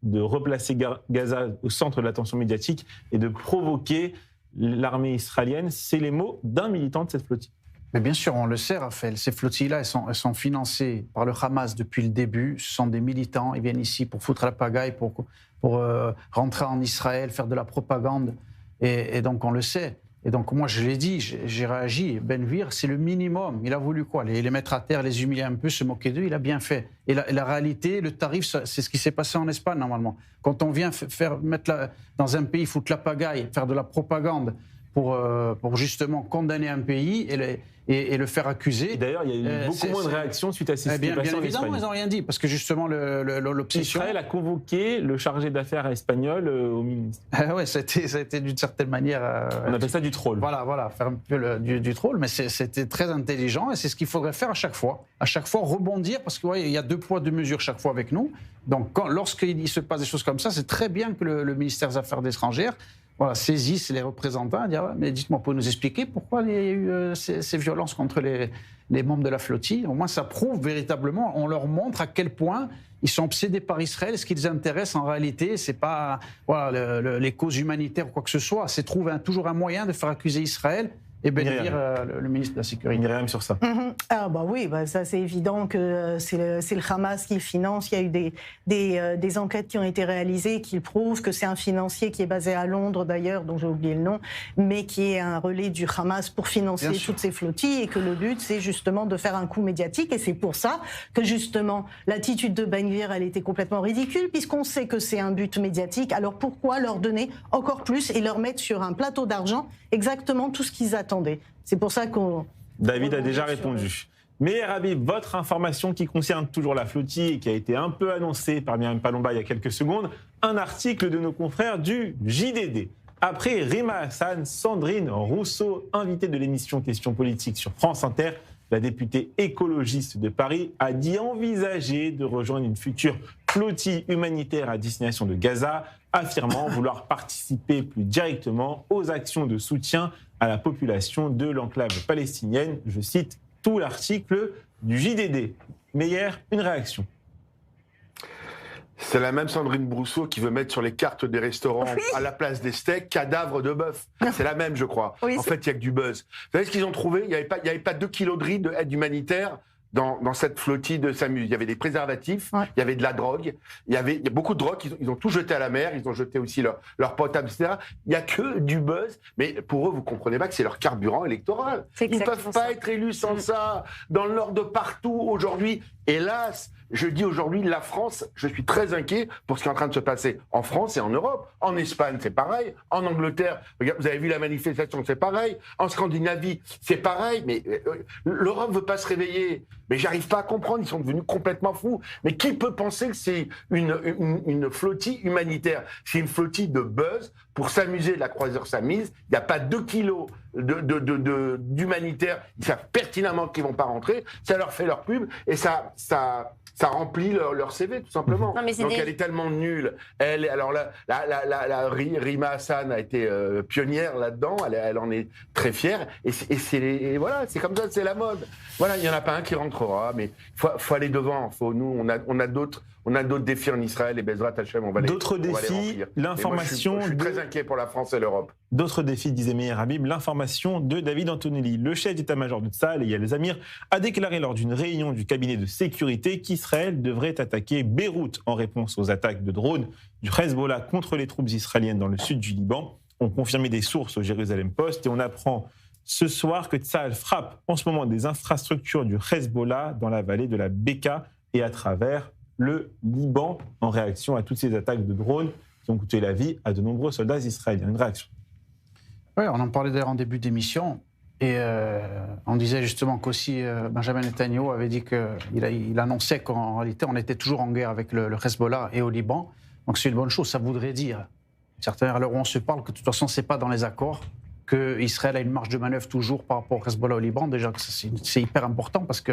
A: de replacer Gaza au centre de l'attention médiatique et de provoquer l'armée israélienne. C'est les mots d'un militant de cette flottille.
C: Mais bien sûr, on le sait, Raphaël, ces flottilles-là, elles sont financées par le Hamas depuis le début. Ce sont des militants, ils viennent ici pour foutre la pagaille, pour rentrer en Israël, faire de la propagande. Et donc, on le sait. Et donc, moi, je l'ai dit, j'ai réagi. Ben-Gvir, c'est le minimum. Il a voulu quoi? Les mettre à terre, les humilier un peu, se moquer d'eux, il a bien fait. Et la réalité, le tarif, c'est ce qui s'est passé en Espagne, normalement. Quand on vient dans un pays, foutre la pagaille, faire de la propagande pour justement condamner un pays et le faire accuser.
A: D'ailleurs, il y a eu beaucoup moins de réactions suite à ces situations.
C: Bien évidemment, ils n'ont rien dit, parce que justement, l'obsession...
A: Israël a convoqué le chargé d'affaires espagnol au ministre.
C: Oui, ça a été d'une certaine manière...
A: On appelle ça du troll.
C: Voilà, faire un peu du troll, mais c'était très intelligent, et c'est ce qu'il faudrait faire à chaque fois. À chaque fois, rebondir, parce qu'il y a 2 poids, 2 mesures chaque fois avec nous. Donc, lorsqu'il se passe des choses comme ça, c'est très bien que le ministère des Affaires étrangères saisissent les représentants et disent mais dites-moi, vous pouvez nous expliquer pourquoi il y a eu ces violences contre les membres de la flottille? Au moins, ça prouve véritablement, on leur montre à quel point ils sont obsédés par Israël. Ce qui les intéresse en réalité, c'est pas les causes humanitaires ou quoi que ce soit, c'est trouver toujours un moyen de faire accuser Israël et Ben-Gvir, le ministre de la Sécurité.
A: Myriam sur ça.
B: Oui, ça c'est évident que c'est le Hamas qui le finance. Il y a eu des enquêtes qui ont été réalisées qui prouvent que c'est un financier qui est basé à Londres d'ailleurs, dont j'ai oublié le nom, mais qui est un relais du Hamas pour financer toutes ces flottilles, et que le but c'est justement de faire un coup médiatique, et c'est pour ça que justement l'attitude de Ben-Gvir elle était complètement ridicule, puisqu'on sait que c'est un but médiatique. Alors pourquoi leur donner encore plus et leur mettre sur un plateau d'argent exactement tout ce qu'ils attendaient? C'est pour ça qu'on...
A: David a déjà répondu. Meir Habib, votre information qui concerne toujours la flottille et qui a été un peu annoncée par Myriam Palomba il y a quelques secondes, un article de nos confrères du JDD. Après Rima Hassan, Sandrine Rousseau, invitée de l'émission Questions politiques sur France Inter, la députée écologiste de Paris a dit envisager de rejoindre une future flottille humanitaire à destination de Gaza, affirmant vouloir participer plus directement aux actions de soutien à la population de l'enclave palestinienne. Je cite tout l'article du JDD. Meyer, une réaction.
E: C'est la même Sandrine Brousseau qui veut mettre sur les cartes des restaurants à la place des steaks cadavre de bœuf. C'est la même, je crois. Oui, en fait, il n'y a que du buzz. Vous savez ce qu'ils ont trouvé ? Il n'y avait pas 2 kilos de riz d'aide humanitaire dans cette flottille de SAMU. Il y avait des préservatifs, il y avait de la drogue, il y a beaucoup de drogue, ils ont tout jeté à la mer, ils ont jeté aussi leur potable, etc. Il n'y a que du buzz, mais pour eux, vous comprenez pas que c'est leur carburant électoral. Ils ne peuvent pas être élus sans ça. Dans le nord de partout, aujourd'hui, hélas, je dis aujourd'hui, la France, je suis très inquiet pour ce qui est en train de se passer en France et en Europe. En Espagne, c'est pareil. En Angleterre, vous avez vu la manifestation, c'est pareil. En Scandinavie, c'est pareil. Mais l'Europe ne veut pas se réveiller. Mais j'arrive pas à comprendre, ils sont devenus complètement fous. Mais qui peut penser que c'est une flottille humanitaire ? C'est une flottille de buzz pour s'amuser de la croisière s'amuse. Il n'y a pas 2 kilos d'humanitaire. Ils savent pertinemment qu'ils ne vont pas rentrer. Ça leur fait leur pub et ça remplit leur CV, tout simplement. Non, donc elle est tellement nulle. Alors la Rima Hassan a été pionnière là-dedans. Elle en est très fière. Et voilà, c'est comme ça, c'est la mode. Voilà, il n'y en a pas un qui rentrera, mais faut aller devant. Nous, on a d'autres défis en Israël et Bezrat Hashem, on va les remplir.
A: D'autres défis, l'information.
E: Je suis très inquiet pour la France et l'Europe.
A: D'autres défis, disait Meir Habib, l'information de David Antonelli. Le chef d'état-major de Tsahal, Eyal Zamir, a déclaré lors d'une réunion du cabinet de sécurité qu'Israël devrait attaquer Beyrouth en réponse aux attaques de drones du Hezbollah contre les troupes israéliennes dans le sud du Liban. Ont confirmé des sources au Jérusalem Post et on apprend ce soir que Tsahal frappe en ce moment des infrastructures du Hezbollah dans la vallée de la Beka et à travers le Liban en réaction à toutes ces attaques de drones qui ont coûté la vie à de nombreux soldats israéliens. Une réaction.
C: Oui, on en parlait d'ailleurs en début d'émission. Et on disait justement qu'aussi Benjamin Netanyahu avait dit qu'il annonçait qu'en réalité on était toujours en guerre avec le Hezbollah et au Liban. Donc c'est une bonne chose. Ça voudrait dire, certains à l'heure où on se parle, que de toute façon c'est pas dans les accords, qu'Israël a une marge de manœuvre toujours par rapport au Hezbollah au Liban. Déjà que c'est hyper important parce que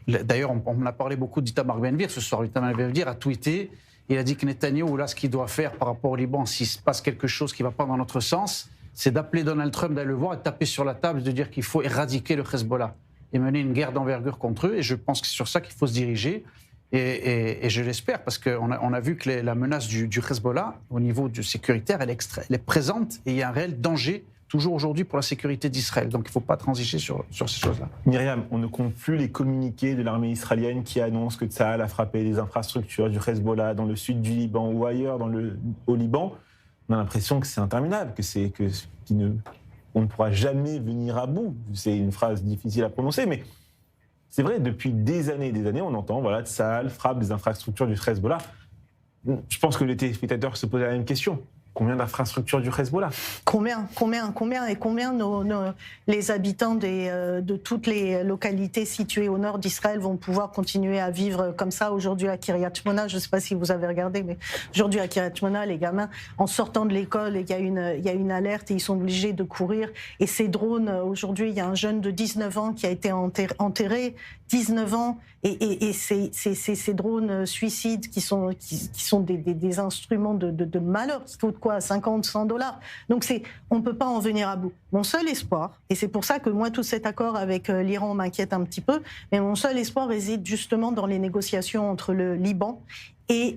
C: d'ailleurs on a parlé beaucoup d'Itamar Ben-Gvir ce soir. Itamar Ben-Gvir a tweeté. Il a dit que Netanyahou, là, ce qu'il doit faire par rapport au Liban, s'il se passe quelque chose qui ne va pas dans notre sens, c'est d'appeler Donald Trump, d'aller le voir et de taper sur la table, de dire qu'il faut éradiquer le Hezbollah et mener une guerre d'envergure contre eux. Et je pense que c'est sur ça qu'il faut se diriger. Et je l'espère, parce qu'on a vu que la menace du Hezbollah, au niveau sécuritaire, elle est présente et il y a un réel danger toujours aujourd'hui pour la sécurité d'Israël. Donc il ne faut pas transiger sur ces choses-là.
A: Myriam, on ne compte plus les communiqués de l'armée israélienne qui annoncent que Tsahal a frappé des infrastructures du Hezbollah dans le sud du Liban ou ailleurs au Liban. On a l'impression que c'est interminable, on ne pourra jamais venir à bout. C'est une phrase difficile à prononcer, mais c'est vrai, depuis des années, on entend, Tsahal frappe des infrastructures du Hezbollah. Je pense que les téléspectateurs se posaient la même question. Combien d'infrastructures du Hezbollah ?
B: Combien les habitants de toutes les localités situées au nord d'Israël vont pouvoir continuer à vivre comme ça aujourd'hui à Kiryat Shmona ? Je ne sais pas si vous avez regardé, mais aujourd'hui à Kiryat Shmona, les gamins, en sortant de l'école, il y a une alerte et ils sont obligés de courir. Et ces drones, aujourd'hui, il y a un jeune de 19 ans qui a été enterré, 19 ans, et ces drones suicides qui sont des instruments de malheur, qui coûtent quoi, 50, 100 $. Donc on ne peut pas en venir à bout. Mon seul espoir, et c'est pour ça que moi tout cet accord avec l'Iran m'inquiète un petit peu, mais mon seul espoir réside justement dans les négociations entre le Liban et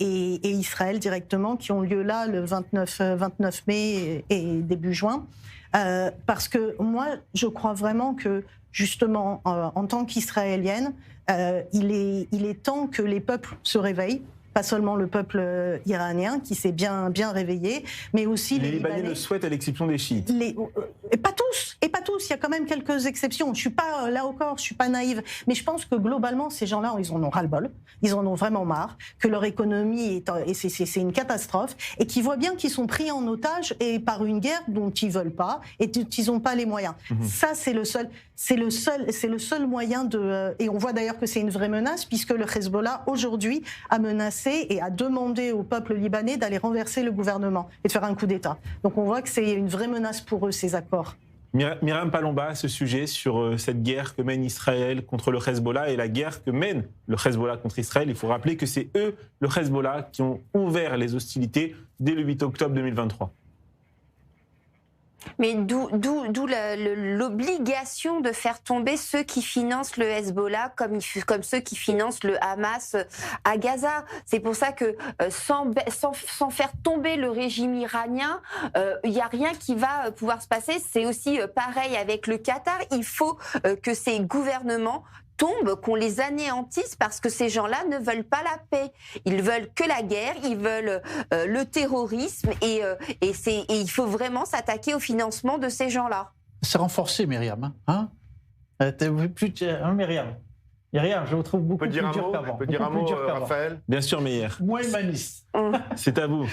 B: Israël directement, qui ont lieu là le 29 mai et début juin. Parce que moi, je crois vraiment que, justement, en tant qu'Israélienne, il est temps que les peuples se réveillent. Pas seulement le peuple iranien qui s'est bien réveillé, mais aussi les
A: Libanais le souhaitent à l'exception des chiites.
B: Et pas tous. Il y a quand même quelques exceptions. Je suis pas je suis pas naïve, mais je pense que globalement ces gens-là, ils en ont ras-le-bol. Ils en ont vraiment marre que leur économie c'est une catastrophe et qu'ils voient bien qu'ils sont pris en otage et par une guerre dont ils veulent pas et qu'ils n'ont pas les moyens. Ça c'est le seul moyen et on voit d'ailleurs que c'est une vraie menace puisque le Hezbollah aujourd'hui a menacé et a demandé au peuple libanais d'aller renverser le gouvernement et de faire un coup d'État. Donc on voit que c'est une vraie menace pour eux, ces accords.
A: Myriam Palomba, ce sujet sur cette guerre que mène Israël contre le Hezbollah et la guerre que mène le Hezbollah contre Israël. Il faut rappeler que c'est eux, le Hezbollah, qui ont ouvert les hostilités dès le 8 octobre 2023.
D: Mais d'où l'obligation de faire tomber ceux qui financent le Hezbollah comme ceux qui financent le Hamas à Gaza. C'est pour ça que sans faire tomber le régime iranien, il n'y a rien qui va pouvoir se passer. C'est aussi pareil avec le Qatar. Il faut que ces gouvernements tombent, qu'on les anéantisse parce que ces gens-là ne veulent pas la paix. Ils veulent que la guerre, ils veulent le terrorisme et il faut vraiment s'attaquer au financement de ces gens-là.
C: C'est renforcé, Myriam. Hein, Myriam, je vous trouve beaucoup plus dur qu'avant.
E: On peut dire un mot, Raphaël ?
A: Bien sûr, Meyer.
C: Moins humaniste.
A: C'est à vous.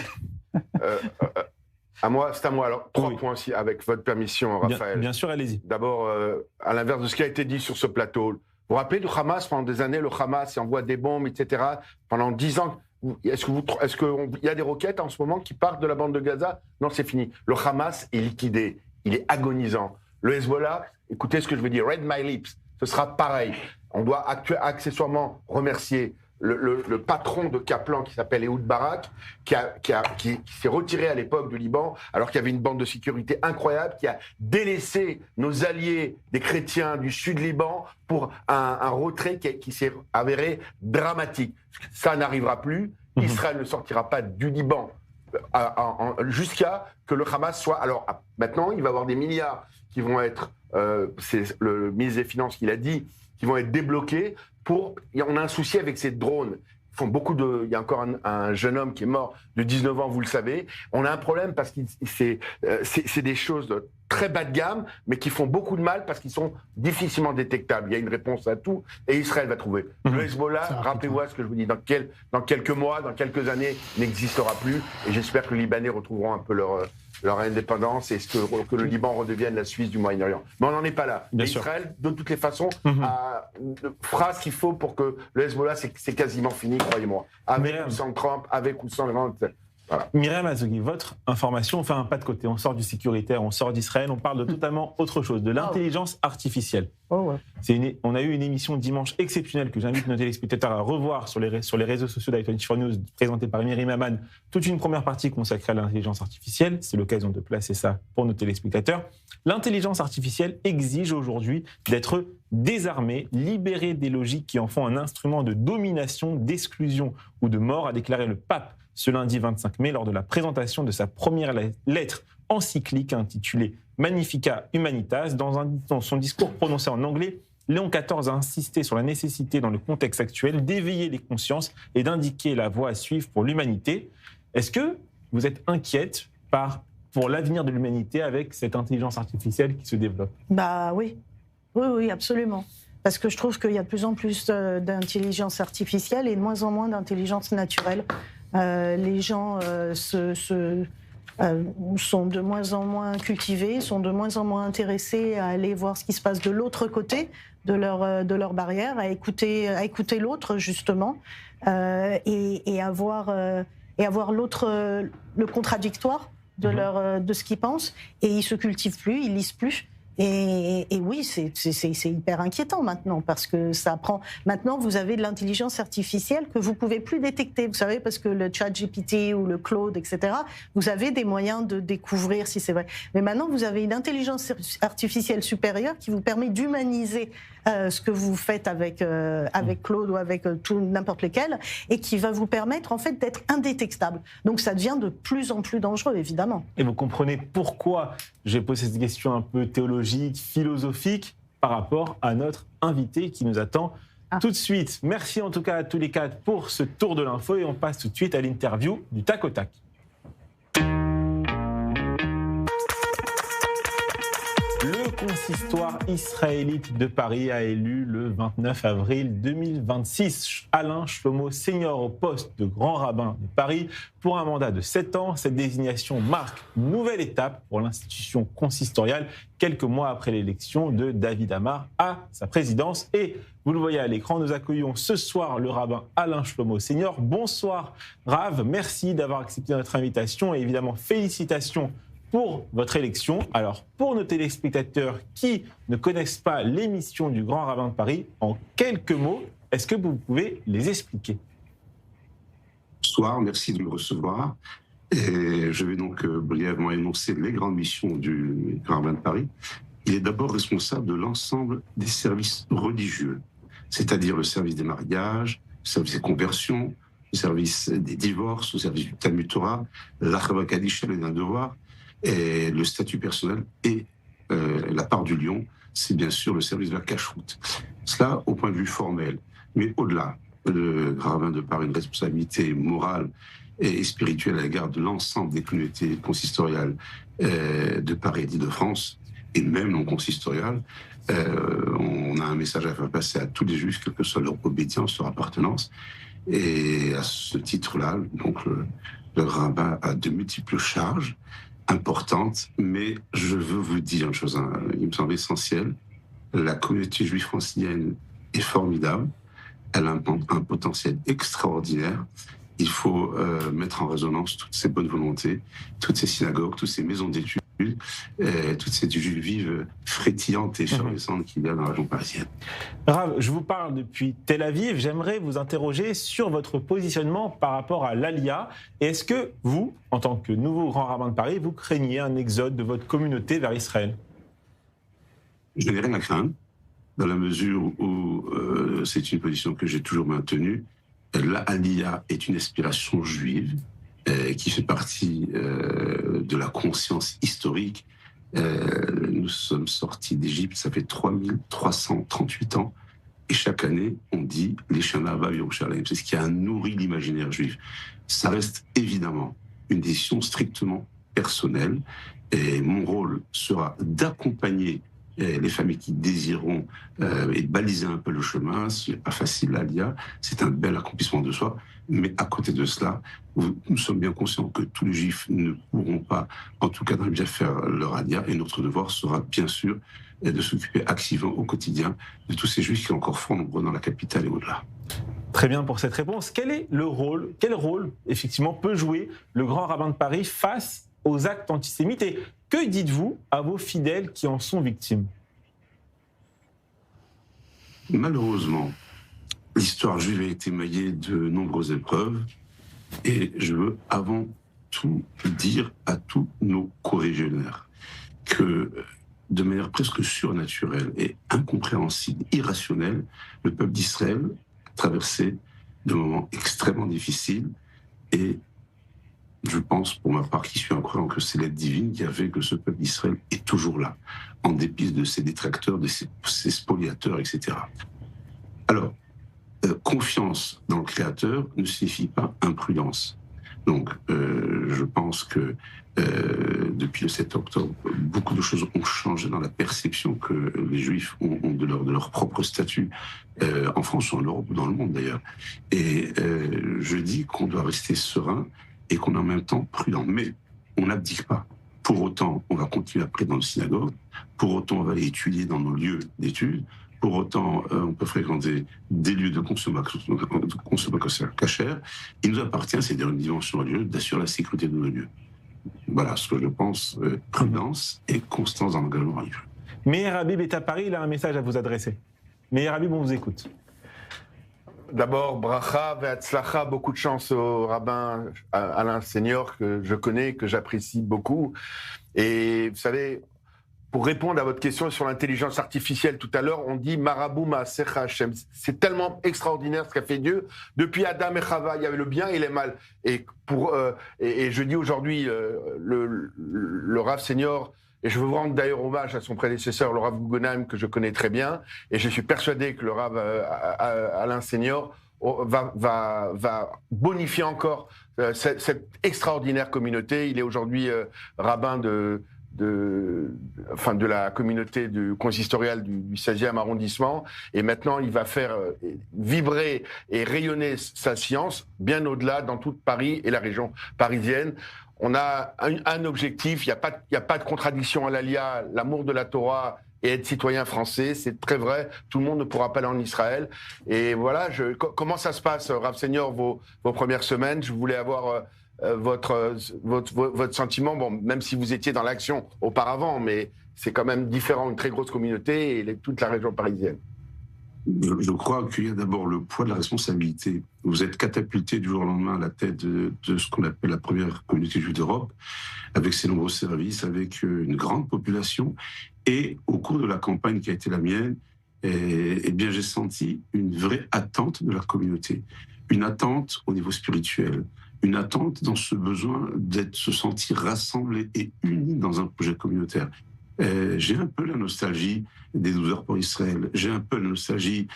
E: C'est à moi. Alors, 3 points aussi, avec votre permission, Raphaël.
A: Bien sûr, allez-y.
E: D'abord, à l'inverse de ce qui a été dit sur ce plateau, vous vous rappelez du Hamas, pendant des années, le Hamas envoie des bombes, etc. Pendant 10 ans, est-ce qu'il y a des roquettes en ce moment qui partent de la bande de Gaza ? Non, c'est fini. Le Hamas est liquidé, il est agonisant. Le Hezbollah, écoutez ce que je veux dire, read my lips, ce sera pareil. On doit accessoirement remercier le patron de Kaplan qui s'appelle Ehud Barak, qui s'est retiré à l'époque du Liban, alors qu'il y avait une bande de sécurité incroyable, qui a délaissé nos alliés des chrétiens du sud Liban pour un retrait qui s'est avéré dramatique. Ça n'arrivera plus. Israël ne sortira pas du Liban jusqu'à que le Hamas soit... Alors maintenant, il va y avoir des milliards qui vont être, c'est le ministre des Finances qui l'a dit, qui vont être débloqués. On a un souci avec ces drones. Il y a encore un jeune homme qui est mort de 19 ans, vous le savez. On a un problème parce que c'est des choses de très bas de gamme, mais qui font beaucoup de mal parce qu'ils sont difficilement détectables. Il y a une réponse à tout et Israël va trouver. Le Hezbollah, rappelez-vous ce que je vous dis, dans quelques mois, dans quelques années, n'existera plus. Et j'espère que les Libanais retrouveront un peu leur indépendance et que le Liban redevienne la Suisse du Moyen-Orient. Mais on n'en est pas là. Israël, de toutes les façons, fera ce qu'il faut pour que le Hezbollah, c'est quasiment fini, croyez-moi. Avec ou sans Trump, avec ou sans Iran, etc. Voilà.
A: Myriam Azoghi, votre information, on fait un pas de côté, on sort du sécuritaire, on sort d'Israël, on parle de totalement autre chose, de l'intelligence artificielle. On a eu une émission dimanche exceptionnelle que j'invite nos téléspectateurs à revoir sur les réseaux sociaux d'i24 News, présentée par Myriam Aman, toute une première partie consacrée à l'intelligence artificielle. C'est l'occasion de placer ça pour nos téléspectateurs. L'intelligence artificielle exige aujourd'hui d'être désarmée, libérée des logiques qui en font un instrument de domination, d'exclusion ou de mort, a déclaré le pape ce lundi 25 mai lors de la présentation de sa première lettre encyclique intitulée Magnificat Humanitas. Dans son discours prononcé en anglais, Léon XIV a insisté sur la nécessité, dans le contexte actuel, d'éveiller les consciences et d'indiquer la voie à suivre pour l'humanité. Est-ce que vous êtes inquiète pour l'avenir de l'humanité avec cette intelligence artificielle qui se développe ?
B: Oui, absolument. Parce que je trouve qu'il y a de plus en plus d'intelligence artificielle et de moins en moins d'intelligence naturelle. Les gens sont de moins en moins cultivés, sont de moins en moins intéressés à aller voir ce qui se passe de l'autre côté de leur barrière, à écouter l'autre justement, et à voir l'autre, le contradictoire de ce qu'ils pensent, et ils se cultivent plus, ils lisent plus. Et oui, c'est hyper inquiétant maintenant parce que ça prend. Maintenant, vous avez de l'intelligence artificielle que vous pouvez plus détecter. Vous savez, parce que le ChatGPT ou le Claude, etc. Vous avez des moyens de découvrir si c'est vrai. Mais maintenant, vous avez une intelligence artificielle supérieure qui vous permet d'humaniser ce que vous faites avec Claude ou avec n'importe lequel, et qui va vous permettre en fait d'être indétectable. Donc ça devient de plus en plus dangereux, évidemment.
A: Et vous comprenez pourquoi j'ai posé cette question un peu théologique, philosophique, par rapport à notre invité qui nous attend tout de suite. Merci en tout cas à tous les quatre pour ce tour de l'info, et on passe tout de suite à l'interview du tac au tac. Le consistoire israélite de Paris a élu le 29 avril 2026 Alain Shlomo Senior au poste de grand rabbin de Paris pour un mandat de 7 ans. Cette désignation marque une nouvelle étape pour l'institution consistoriale, quelques mois après l'élection de David Amar à sa présidence. Et vous le voyez à l'écran, nous accueillons ce soir le rabbin Alain Shlomo Senior. Bonsoir Rav, merci d'avoir accepté notre invitation et évidemment félicitations pour votre élection. Alors, pour nos téléspectateurs qui ne connaissent pas l'émission du Grand Rabbin de Paris, en quelques mots, est-ce que vous pouvez les expliquer ?
P: Bonsoir, merci de me recevoir. Et je vais donc brièvement énoncer les grandes missions du Grand Rabbin de Paris. Il est d'abord responsable de l'ensemble des services religieux, c'est-à-dire le service des mariages, le service des conversions, le service des divorces, le service du Talmud Torah, l'Achava Kadisha, les devoirs, et le statut personnel et la part du lion, c'est bien sûr le service de la cache-route. Cela au point de vue formel, mais au-delà, le Grand Rabbin de Paris a une responsabilité morale et spirituelle à l'égard de l'ensemble des communautés consistoriales de Paris et d'Île-de-France, et même non consistoriales. On a un message à faire passer à tous les juifs, quelle que soit leur obédience, leur appartenance. Et à ce titre-là, donc le rabbin a de multiples charges importantes, mais je veux vous dire une chose, il me semble essentiel. La communauté juive francilienne est formidable. Elle a un potentiel extraordinaire. Il faut mettre en résonance toutes ces bonnes volontés, toutes ces synagogues, toutes ces maisons d'études, toutes ces juifs vives, frétillantes et effervescentes qu'il y a dans la région parisienne.
A: Rav, je vous parle depuis Tel Aviv. J'aimerais vous interroger sur votre positionnement par rapport à l'Aliyah. Est-ce que vous, en tant que nouveau grand rabbin de Paris, vous craignez un exode de votre communauté vers Israël ?
P: Je n'ai rien à craindre, dans la mesure où c'est une position que j'ai toujours maintenue. L'Aliyah est une aspiration juive qui fait partie de la conscience historique. Nous sommes sortis d'Égypte, ça fait 3338 ans, et chaque année, on dit « Leshana Haba Yerushalayim ». C'est ce qui a nourri l'imaginaire juif. Ça reste évidemment une décision strictement personnelle, et mon rôle sera d'accompagner les familles qui désireront et baliser un peu le chemin. Ce n'est pas facile, l'Aliyah, c'est un bel accomplissement de soi, mais à côté de cela, nous sommes bien conscients que tous les juifs ne pourront pas, en tout cas dans le bien faire leur Aliyah, et notre devoir sera bien sûr de s'occuper activement au quotidien de tous ces juifs qui sont encore fort nombreux dans la capitale et au-delà.
A: Très bien pour cette réponse. Quel rôle, effectivement, peut jouer le grand rabbin de Paris face aux actes antisémites, et que dites-vous à vos fidèles qui en sont victimes ?
P: Malheureusement, l'histoire juive a été émaillée de nombreuses épreuves, et je veux avant tout dire à tous nos corégionnaires que de manière presque surnaturelle et incompréhensible, irrationnelle, le peuple d'Israël a traversé de moments extrêmement difficiles, et je pense, pour ma part, qui suis un croyant, que c'est l'aide divine qui a fait que ce peuple d'Israël est toujours là, en dépit de ses détracteurs, de ses spoliateurs, etc. Alors, confiance dans le Créateur ne signifie pas imprudence. Donc, je pense que depuis le 7 octobre, beaucoup de choses ont changé dans la perception que les Juifs ont de leur propre statut, en France ou en Europe ou dans le monde d'ailleurs. Et je dis qu'on doit rester serein et qu'on est en même temps prudent. Mais on n'abdique pas. Pour autant, on va continuer à prier dans nos synagogues. Pour autant, on va aller étudier dans nos lieux d'études. Pour autant, on peut fréquenter des lieux de consommation cachère. Il nous appartient, c'est dans une dimension religieuse, d'assurer la sécurité de nos lieux. Voilà ce que je pense, prudence et constance dans l'engagement religieux.
A: Meir Habib est à Paris, il a un message à vous adresser. Meir Habib, on vous écoute.
E: D'abord, bracha ve'atzlacha, beaucoup de chance au rabbin Alain Senior, que je connais, que j'apprécie beaucoup. Et vous savez, pour répondre à votre question sur l'intelligence artificielle tout à l'heure, on dit Marabou Ma'asecha Hashem. C'est tellement extraordinaire ce qu'a fait Dieu. Depuis Adam et Chava, il y avait le bien et le mal. Et je dis aujourd'hui, le Rav Senior, et je veux rendre d'ailleurs hommage à son prédécesseur, le Rav Guggenheim, que je connais très bien, et je suis persuadé que le Rav Alain Senior va bonifier encore cette extraordinaire communauté. Il est aujourd'hui rabbin de la communauté consistoriale du 16e arrondissement, et maintenant il va faire vibrer et rayonner sa science bien au-delà dans toute Paris et la région parisienne. On a un objectif, il n'y a pas de contradiction à l'Aliyah, l'amour de la Torah et être citoyen français, c'est très vrai, tout le monde ne pourra pas aller en Israël. Et voilà, comment ça se passe, Rav Senior, vos premières semaines? Je voulais avoir votre sentiment, bon, même si vous étiez dans l'action auparavant, mais c'est quand même différent, une très grosse communauté et toute la région parisienne.
P: Je crois qu'il y a d'abord le poids de la responsabilité. Vous êtes catapulté du jour au lendemain à la tête de ce qu'on appelle la première communauté juive d'Europe, avec ses nombreux services, avec une grande population. Et au cours de la campagne qui a été la mienne, eh bien, j'ai senti une vraie attente de la communauté. Une attente au niveau spirituel, une attente dans ce besoin se sentir rassemblé et uni dans un projet communautaire. J'ai un peu la nostalgie des 12 heures pour Israël. J'ai un peu la nostalgie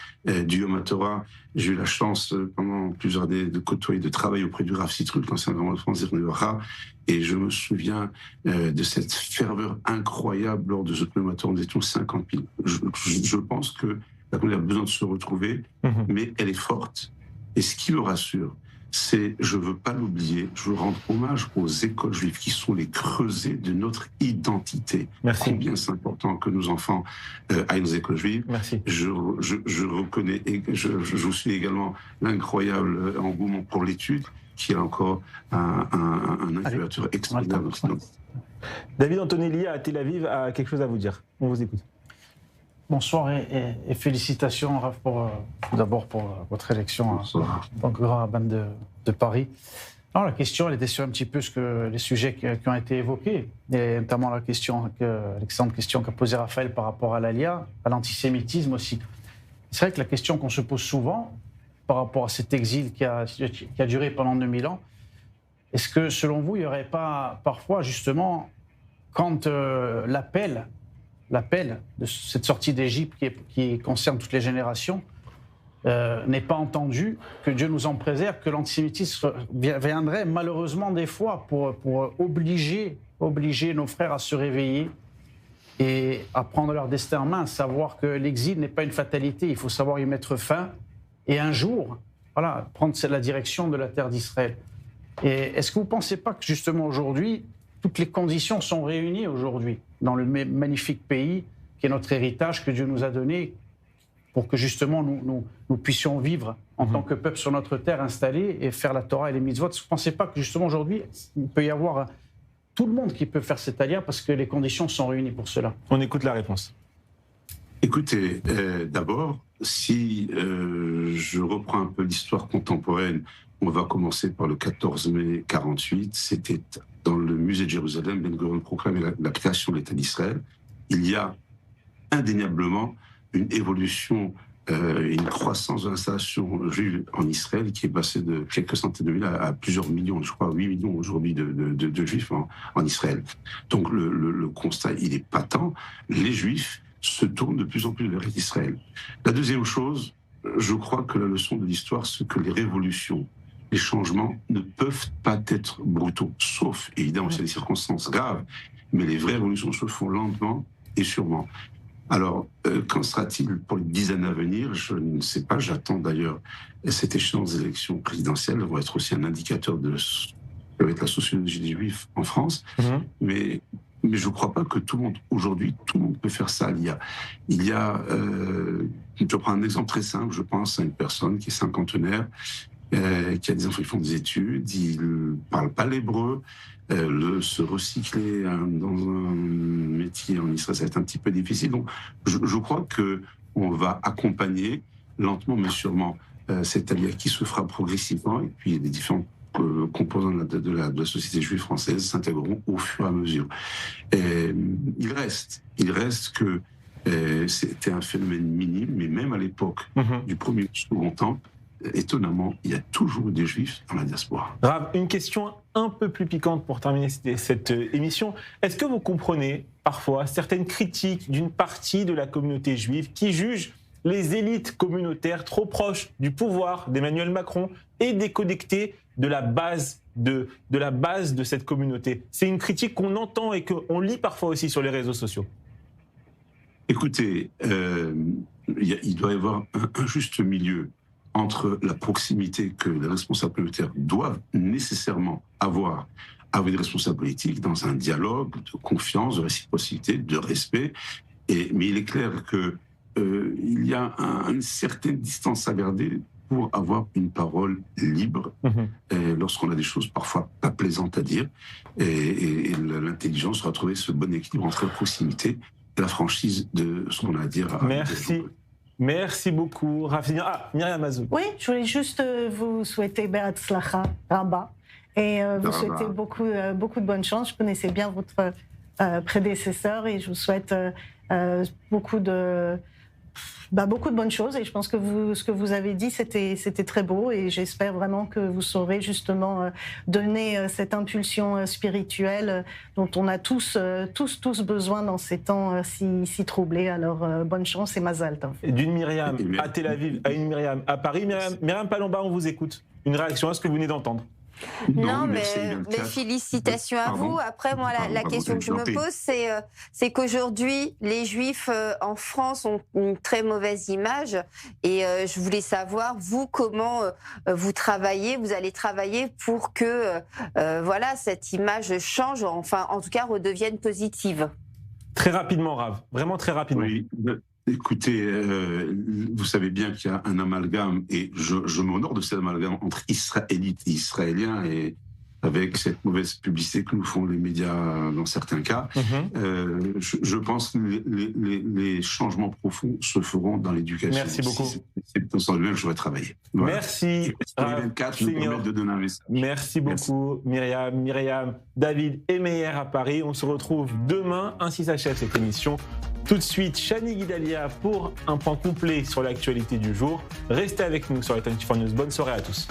P: du Yom HaTorah. J'ai eu la chance pendant plusieurs années de côtoyer, de travailler auprès du Rav Sitruk, l'ancien grand de France, et je me souviens de cette ferveur incroyable lors de ce Yom HaTorah. Nous étions 50 000. Je pense que la communauté a besoin de se retrouver, mais elle est forte. Et ce qui me rassure, c'est, je ne veux pas l'oublier, je veux rendre hommage aux écoles juives qui sont les creusets de notre identité.
A: Merci.
P: Combien c'est important que nos enfants aillent aux écoles juives.
A: Merci.
P: Je reconnais, et je vous suis également l'incroyable engouement pour l'étude, qui est encore un incubateur extraordinaire.
A: David Antonelli à Tel Aviv a quelque chose à vous dire. On vous écoute.
C: Bonsoir et félicitations, Rav, d'abord pour votre élection en tant que grand rabbin de Paris. Alors, la question, elle était sur un petit peu les sujets qui ont été évoqués, et notamment l'excellente question qu'a posée Raphaël par rapport à l'Alia, à l'antisémitisme aussi. C'est vrai que la question qu'on se pose souvent par rapport à cet exil qui a duré pendant 2000 ans, est-ce que, selon vous, il n'y aurait pas parfois, justement, quand l'appel de cette sortie d'Égypte qui concerne toutes les générations n'est pas entendu, que Dieu nous en préserve, que l'antisémitisme viendrait malheureusement des fois pour obliger nos frères à se réveiller et à prendre leur destin en main, savoir que l'exil n'est pas une fatalité, il faut savoir y mettre fin et un jour, voilà, prendre la direction de la terre d'Israël. Et est-ce que vous ne pensez pas que justement aujourd'hui, toutes les conditions sont réunies aujourd'hui dans le magnifique pays qui est notre héritage que Dieu nous a donné pour que justement nous puissions vivre en tant que peuple sur notre terre installé et faire la Torah et les mitzvot. Vous ne pensez pas que justement aujourd'hui, il peut y avoir tout le monde qui peut faire cette alia parce que les conditions sont réunies pour cela? On écoute la réponse.
P: Écoutez, d'abord, si je reprends un peu l'histoire contemporaine, on va commencer par le 14 mai 48. C'était dans le musée de Jérusalem, Ben Gurion proclamait la création de l'État d'Israël. Il y a indéniablement une évolution, une croissance de l'installation juive en Israël qui est passée de quelques centaines de mille à plusieurs millions, je crois 8 millions aujourd'hui de juifs en Israël. Donc le constat, il est patent. Les juifs se tournent de plus en plus vers Israël. La deuxième chose, je crois que la leçon de l'histoire, c'est que les révolutions, les changements ne peuvent pas être brutaux, sauf, évidemment, c'est des circonstances graves, mais les vraies révolutions se font lentement et sûrement. Alors, qu'en sera-t-il pour les 10 années à venir? Je ne sais pas, j'attends d'ailleurs cette échéance des élections présidentielles, va être aussi un indicateur de ce que va être la sociologie des Juifs en France, mais je ne crois pas que tout le monde, aujourd'hui, tout le monde peut faire ça. Il y a je prends un exemple très simple, je pense à une personne qui est cinquantenaire, qui a des enfants qui font des études, il ne parle pas l'hébreu, se recycler dans un métier en Israël, ça va être un petit peu difficile. Donc, je crois qu'on va accompagner lentement mais sûrement cette alia qui se fera progressivement, et puis les différents composants de la société juive française s'intégreront au fur et à mesure. Il reste que c'était un phénomène minime, mais même à l'époque du premier ou second temple, étonnamment, il y a toujours des Juifs dans la diaspora.
A: Rav, une question un peu plus piquante pour terminer cette émission. Est-ce que vous comprenez parfois certaines critiques d'une partie de la communauté juive qui juge les élites communautaires trop proches du pouvoir d'Emmanuel Macron et déconnectées de la base de cette communauté? C'est une critique qu'on entend et qu'on lit parfois aussi sur les réseaux sociaux.
P: Écoutez, il doit y avoir un juste milieu entre la proximité que les responsables communautaires doivent nécessairement avoir avec les responsables politiques dans un dialogue de confiance, de réciprocité, de respect. Mais il est clair qu'il y a une certaine distance à garder pour avoir une parole libre lorsqu'on a des choses parfois pas plaisantes à dire. Et l'intelligence, retrouver ce bon équilibre entre la proximité et la franchise de ce qu'on a à dire.
A: Merci beaucoup, Rafi. Myriam Azou.
B: Oui, je voulais juste vous souhaiter Be'atzlacha Rabba et vous souhaiter beaucoup de bonne chance. Je connaissais bien votre prédécesseur et je vous souhaite beaucoup de bonnes choses. Et je pense que ce que vous avez dit, c'était très beau et j'espère vraiment que vous saurez justement donner cette impulsion spirituelle dont on a tous besoin dans ces temps si troublés. Alors, bonne chance et Mazal Tov.
A: D'une Myriam à Tel Aviv à une Myriam à Paris. Myriam Palomba, on vous écoute. Une réaction à ce que vous venez d'entendre.
D: Non, mais félicitations à vous. Après, moi, la question que je me pose, c'est qu'aujourd'hui, les Juifs en France ont une très mauvaise image. Et je voulais savoir, vous, comment vous travaillez, vous allez travailler pour que cette image change, enfin, en tout cas, redevienne positive.
A: Très rapidement, Rav. Vraiment très rapidement.
P: Oui. Écoutez, vous savez bien qu'il y a un amalgame, et je m'honore de cet amalgame entre israélites et israéliens, et avec cette mauvaise publicité que nous font les médias dans certains cas, je pense que les changements profonds se feront dans l'éducation.
A: Merci beaucoup.
P: C'est dans ce sens que je vais travailler. Voilà.
A: Merci. Merci beaucoup, Myriam, David et Meyer à Paris. On se retrouve demain, ainsi s'achève cette émission. Tout de suite, Shani Guidalia pour un point complet sur l'actualité du jour. Restez avec nous sur Italti4News. Bonne soirée à tous.